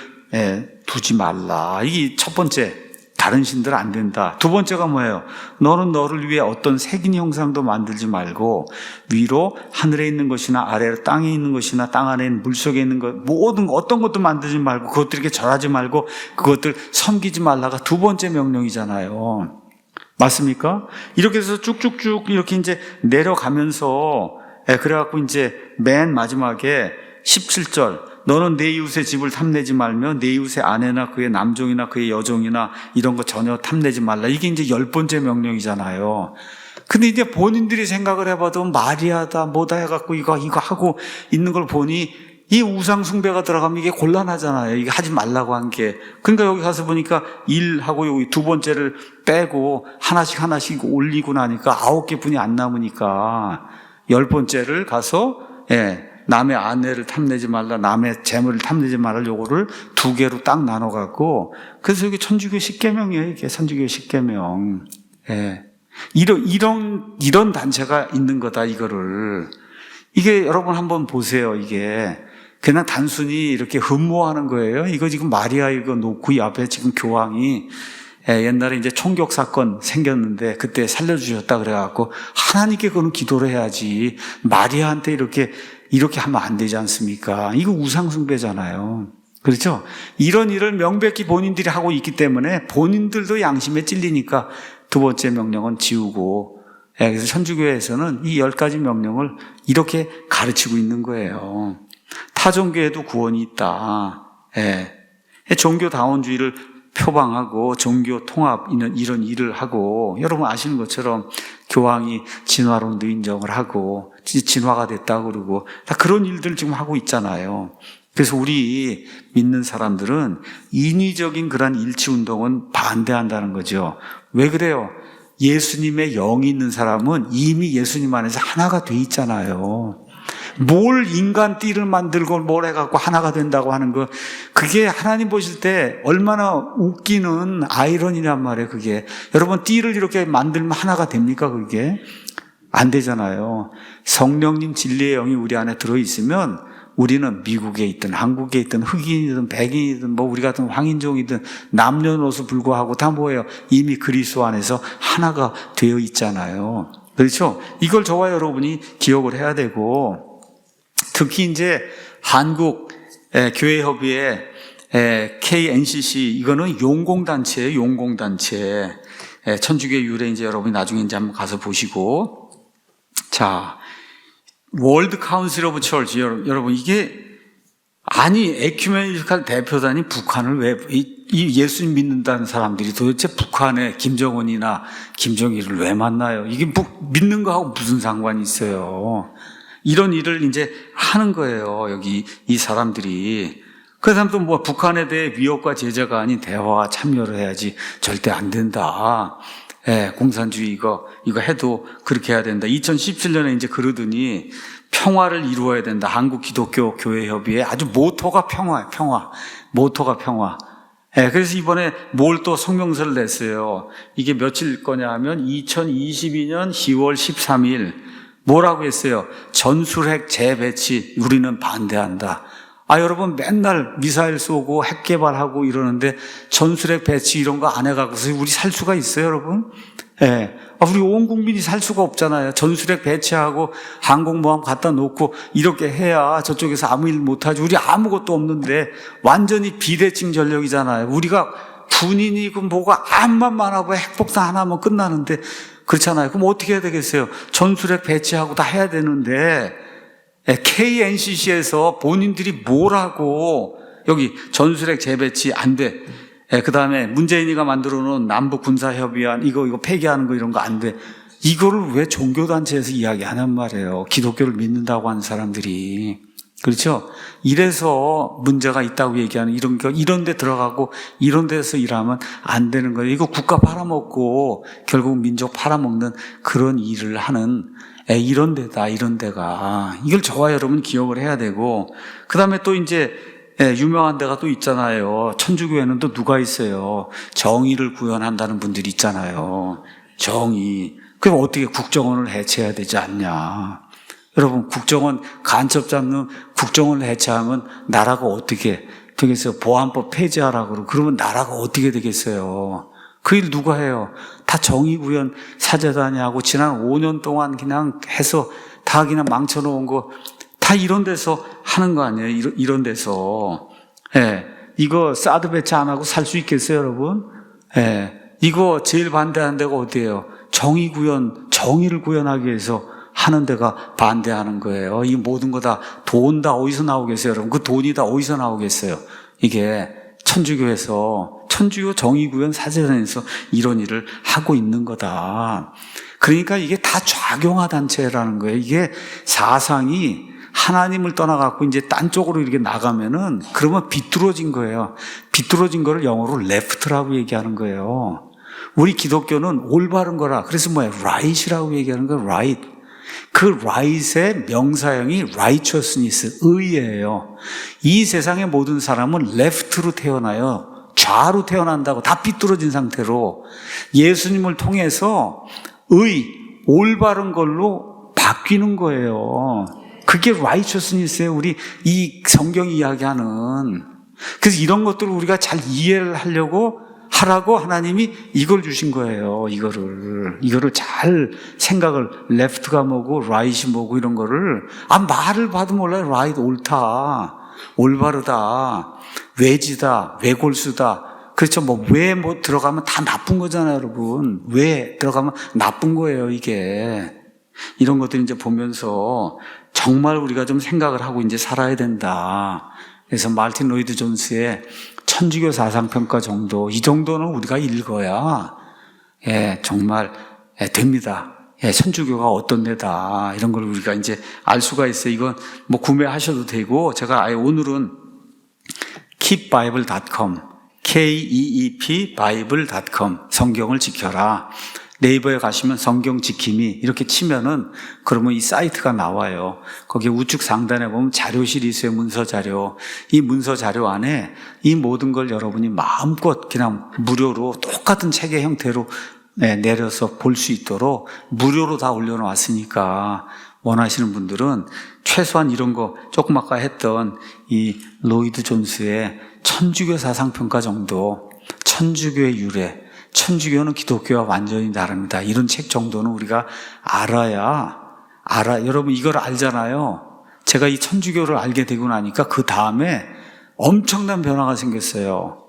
두지 말라. 이게 첫 번째. 다른 신들 안 된다. 두 번째가 뭐예요? 너는 너를 위해 어떤 색인 형상도 만들지 말고 위로 하늘에 있는 것이나 아래로 땅에 있는 것이나 땅 안에 있는 물속에 있는 것 모든 어떤 것도 만들지 말고 그것들에게 절하지 말고 그것들 섬기지 말라가 두 번째 명령이잖아요. 맞습니까? 이렇게 해서 쭉쭉쭉 이렇게 이제 내려가면서 그래갖고 이제 맨 마지막에 17절, 너는 내 이웃의 집을 탐내지 말며 내 이웃의 아내나 그의 남종이나 그의 여종이나 이런 거 전혀 탐내지 말라. 이게 이제 10번째 명령이잖아요. 근데 이제 본인들이 생각을 해봐도 마리아다 뭐다 해갖고 이거 하고 있는 걸 보니 이 우상 숭배가 들어가면 이게 곤란하잖아요. 이게 하지 말라고 한 게. 그러니까 여기 가서 보니까 1하고 여기 두 번째를 빼고 하나씩 올리고 나니까 9개 분이 안 남으니까 10번째를 가서 남의 아내를 탐내지 말라, 남의 재물을 탐내지 말라, 요거를 2개로 딱 나눠갖고, 그래서 여기 천주교 십계명이에요, 이게 천주교 십계명. 이런 단체가 있는 거다, 이거를. 이게 여러분 한번 보세요, 이게. 그냥 단순히 이렇게 흠모하는 거예요. 이거 지금 마리아 이거 놓고 이 앞에 지금 교황이 옛날에 이제 총격 사건 생겼는데 그때 살려주셨다 그래갖고 하나님께 그건 기도를 해야지. 마리아한테 이렇게 하면 안 되지 않습니까? 이거 우상숭배잖아요. 그렇죠? 이런 일을 명백히 본인들이 하고 있기 때문에 본인들도 양심에 찔리니까 두 번째 명령은 지우고, 그래서 천주교에서는 이 10가지 명령을 이렇게 가르치고 있는 거예요. 타종교에도 구원이 있다. 종교다원주의를 표방하고 종교 통합 이런 일을 하고, 여러분 아시는 것처럼 교황이 진화론도 인정을 하고 진화가 됐다고 그러고 다 그런 일들 지금 하고 있잖아요. 그래서 우리 믿는 사람들은 인위적인 그런 일치운동은 반대한다는 거죠. 왜 그래요? 예수님의 영이 있는 사람은 이미 예수님 안에서 하나가 돼 있잖아요. 뭘 인간 띠를 만들고 뭘 해갖고 하나가 된다고 하는 거, 그게 하나님 보실 때 얼마나 웃기는 아이러니란 말이에요, 그게. 여러분, 띠를 이렇게 만들면 하나가 됩니까, 그게? 안 되잖아요. 성령님 진리의 영이 우리 안에 들어있으면 우리는 미국에 있든 한국에 있든 흑인이든 백인이든 뭐 우리 같은 황인종이든 남녀노소 불구하고 다 뭐예요? 이미 그리스도 안에서 하나가 되어 있잖아요. 그렇죠? 이걸 저와 여러분이 기억을 해야 되고, 특히 이제 한국 교회협의회 KNCC 이거는 용공단체예요. 용공단체. 천주교 유래 이제 여러분이 나중에 이제 한번 가서 보시고, 자, 월드 카운슬 오브 처치 여러분 이게 에큐메니칼 대표단이 북한을 왜 이 예수님 믿는다는 사람들이 도대체 북한의 김정은이나 김정일을 왜 만나요? 이게 믿는 거하고 무슨 상관이 있어요? 이런 일을 이제 하는 거예요, 여기 이 사람들이. 그 사람도 뭐 북한에 대해 위협과 제재가 아닌 대화와 참여를 해야지 절대 안 된다. 공산주의 이거 해도 그렇게 해야 된다. 2017년에 이제 그러더니 평화를 이루어야 된다. 한국 기독교 교회 협의회 아주 모토가 평화예요, 평화. 모토가 평화. 그래서 이번에 뭘 또 성명서를 냈어요. 이게 며칠 거냐 하면 2022년 10월 13일 뭐라고 했어요? 전술핵 재배치 우리는 반대한다. 여러분 맨날 미사일 쏘고 핵 개발하고 이러는데 전술핵 배치 이런 거 안 해갖고서 우리 살 수가 있어요, 여러분? 예. 우리 온 국민이 살 수가 없잖아요. 전술핵 배치하고 항공모함 갖다 놓고 이렇게 해야 저쪽에서 아무 일 못하지. 우리 아무것도 없는데 완전히 비대칭 전력이잖아요. 우리가 군인이고 뭐가 암만 많아봐야 핵폭탄 하나면 끝나는데 그렇잖아요. 그럼 어떻게 해야 되겠어요? 전술핵 배치하고 다 해야 되는데 KNCC에서 본인들이 뭐라고 여기 전술핵 재배치 안 돼. 그 다음에 문재인이가 만들어 놓은 남북군사협의안 이거 폐기하는 거 이런 거 안 돼. 이거를 왜 종교단체에서 이야기하냔 말이에요. 기독교를 믿는다고 하는 사람들이. 그렇죠? 이래서 문제가 있다고 얘기하는 이런 데 들어가고 이런 데서 일하면 안 되는 거예요. 이거 국가 팔아먹고 결국 민족 팔아먹는 그런 일을 하는 이런 데다, 이런 데가. 이걸 저와 여러분 기억을 해야 되고, 그 다음에 또 이제 유명한 데가 또 있잖아요. 천주교에는 또 누가 있어요? 정의를 구현한다는 분들이 있잖아요. 정의. 그럼 어떻게 국정원을 해체해야 되지 않냐? 여러분, 국정원 간첩 잡는 국정원을 해체하면 나라가 어떻게 되겠어요? 보안법 폐지하라고 그러고 그러면 나라가 어떻게 되겠어요? 그 일 누가 해요? 다 정의구현 사재단이 하고 지난 5년 동안 그냥 해서 다 그냥 망쳐놓은 거 다 이런 데서 하는 거 아니에요? 이런 데서. 이거 사드 배치 안 하고 살 수 있겠어요, 여러분? 이거 제일 반대하는 데가 어디예요? 정의를 구현하기 위해서 하는 데가 반대하는 거예요. 이 모든 거 다 돈 다 어디서 나오겠어요, 여러분? 그 돈이 다 어디서 나오겠어요? 이게 천주교에서 천주교 정의구현 사재단에서 이런 일을 하고 있는 거다. 그러니까 이게 다 좌경화 단체라는 거예요. 이게 사상이 하나님을 떠나갖고 이제 딴 쪽으로 이렇게 나가면은 그러면 비뚤어진 거예요. 비뚤어진 거를 영어로 left라고 얘기하는 거예요. 우리 기독교는 올바른 거라. 그래서 뭐예요? right이라고 얘기하는 거예요. right. 그 right의 명사형이 righteousness, 의예요. 이 세상의 모든 사람은 left로 태어나요. 좌로 태어난다고 다 삐뚤어진 상태로 예수님을 통해서 올바른 걸로 바뀌는 거예요. 그게 righteousness예요. 우리 이 성경이 이야기하는. 그래서 이런 것들을 우리가 잘 이해를 하라고 하나님이 이걸 주신 거예요. 이거를 잘 생각을, left가 뭐고 right이 뭐고 이런 거를 말을 봐도 몰라요. right 옳다, 올바르다, 외지다, 외골수다. 그렇죠. 왜 들어가면 다 나쁜 거잖아요, 여러분. 왜 들어가면 나쁜 거예요, 이게. 이런 것들 이제 보면서 정말 우리가 좀 생각을 하고 이제 살아야 된다. 그래서 마르틴 로이드 존스의 천주교 사상평가 정도, 이 정도는 우리가 읽어야, 정말, 됩니다. 천주교가 어떤 데다, 이런 걸 우리가 이제 알 수가 있어요. 이건 구매하셔도 되고, 제가 아예 오늘은 keepbible.com, KEEP bible.com, 성경을 지켜라. 네이버에 가시면 성경 지킴이 이렇게 치면은 그러면 이 사이트가 나와요. 거기 우측 상단에 보면 자료실이 있어요. 문서 자료. 이 문서 자료 안에 이 모든 걸 여러분이 마음껏 그냥 무료로 똑같은 책의 형태로 내려서 볼 수 있도록 무료로 다 올려놓았으니까 원하시는 분들은 최소한 이런 거 조금 아까 했던 이 로이드 존스의 천주교 사상평가 정도, 천주교의 유래, 천주교는 기독교와 완전히 다릅니다. 이런 책 정도는 우리가 여러분 이걸 알잖아요. 제가 이 천주교를 알게 되고 나니까 그 다음에 엄청난 변화가 생겼어요.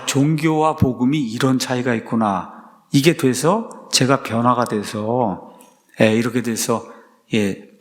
종교와 복음이 이런 차이가 있구나. 이게 돼서 제가 변화가 돼서 이렇게 돼서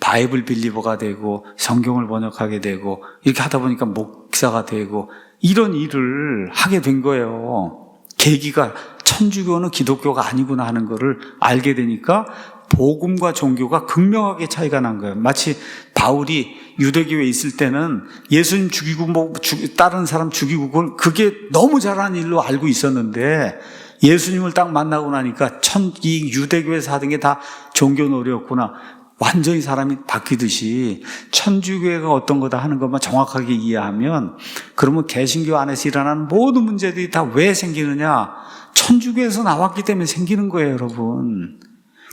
바이블 빌리버가 되고 성경을 번역하게 되고 이렇게 하다 보니까 목사가 되고 이런 일을 하게 된 거예요. 계기가 천주교는 기독교가 아니구나 하는 거를 알게 되니까 복음과 종교가 극명하게 차이가 난 거예요. 마치 바울이 유대교에 있을 때는 예수님 죽이고 다른 사람 죽이고 그게 너무 잘하는 일로 알고 있었는데 예수님을 딱 만나고 나니까 이 유대교에서 하던 게 다 종교놀이였구나. 완전히 사람이 바뀌듯이 천주교가 어떤 거다 하는 것만 정확하게 이해하면 그러면 개신교 안에서 일어나는 모든 문제들이 다 왜 생기느냐? 천주교에서 나왔기 때문에 생기는 거예요, 여러분.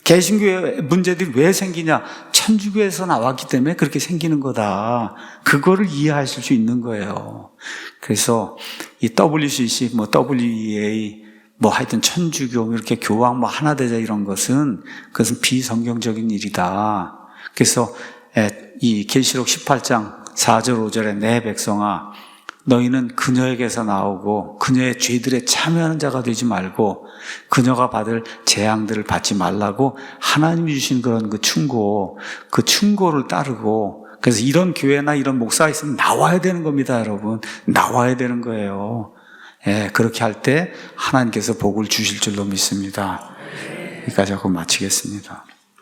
개신교의 문제들이 왜 생기냐? 천주교에서 나왔기 때문에 그렇게 생기는 거다. 그거를 이해하실 수 있는 거예요. 그래서 이 WCC, WEA, 하여튼 천주교, 이렇게 교황 하나 되자 이런 것은 그것은 비성경적인 일이다. 그래서 이 계시록 18장 4절 5절에 내 백성아 너희는 그녀에게서 나오고 그녀의 죄들에 참여하는 자가 되지 말고 그녀가 받을 재앙들을 받지 말라고 하나님이 주신 그런 그 충고를 따르고, 그래서 이런 교회나 이런 목사가 있으면 나와야 되는 겁니다, 여러분. 나와야 되는 거예요. 그렇게 할 때 하나님께서 복을 주실 줄로 믿습니다. 여기까지 하고 마치겠습니다.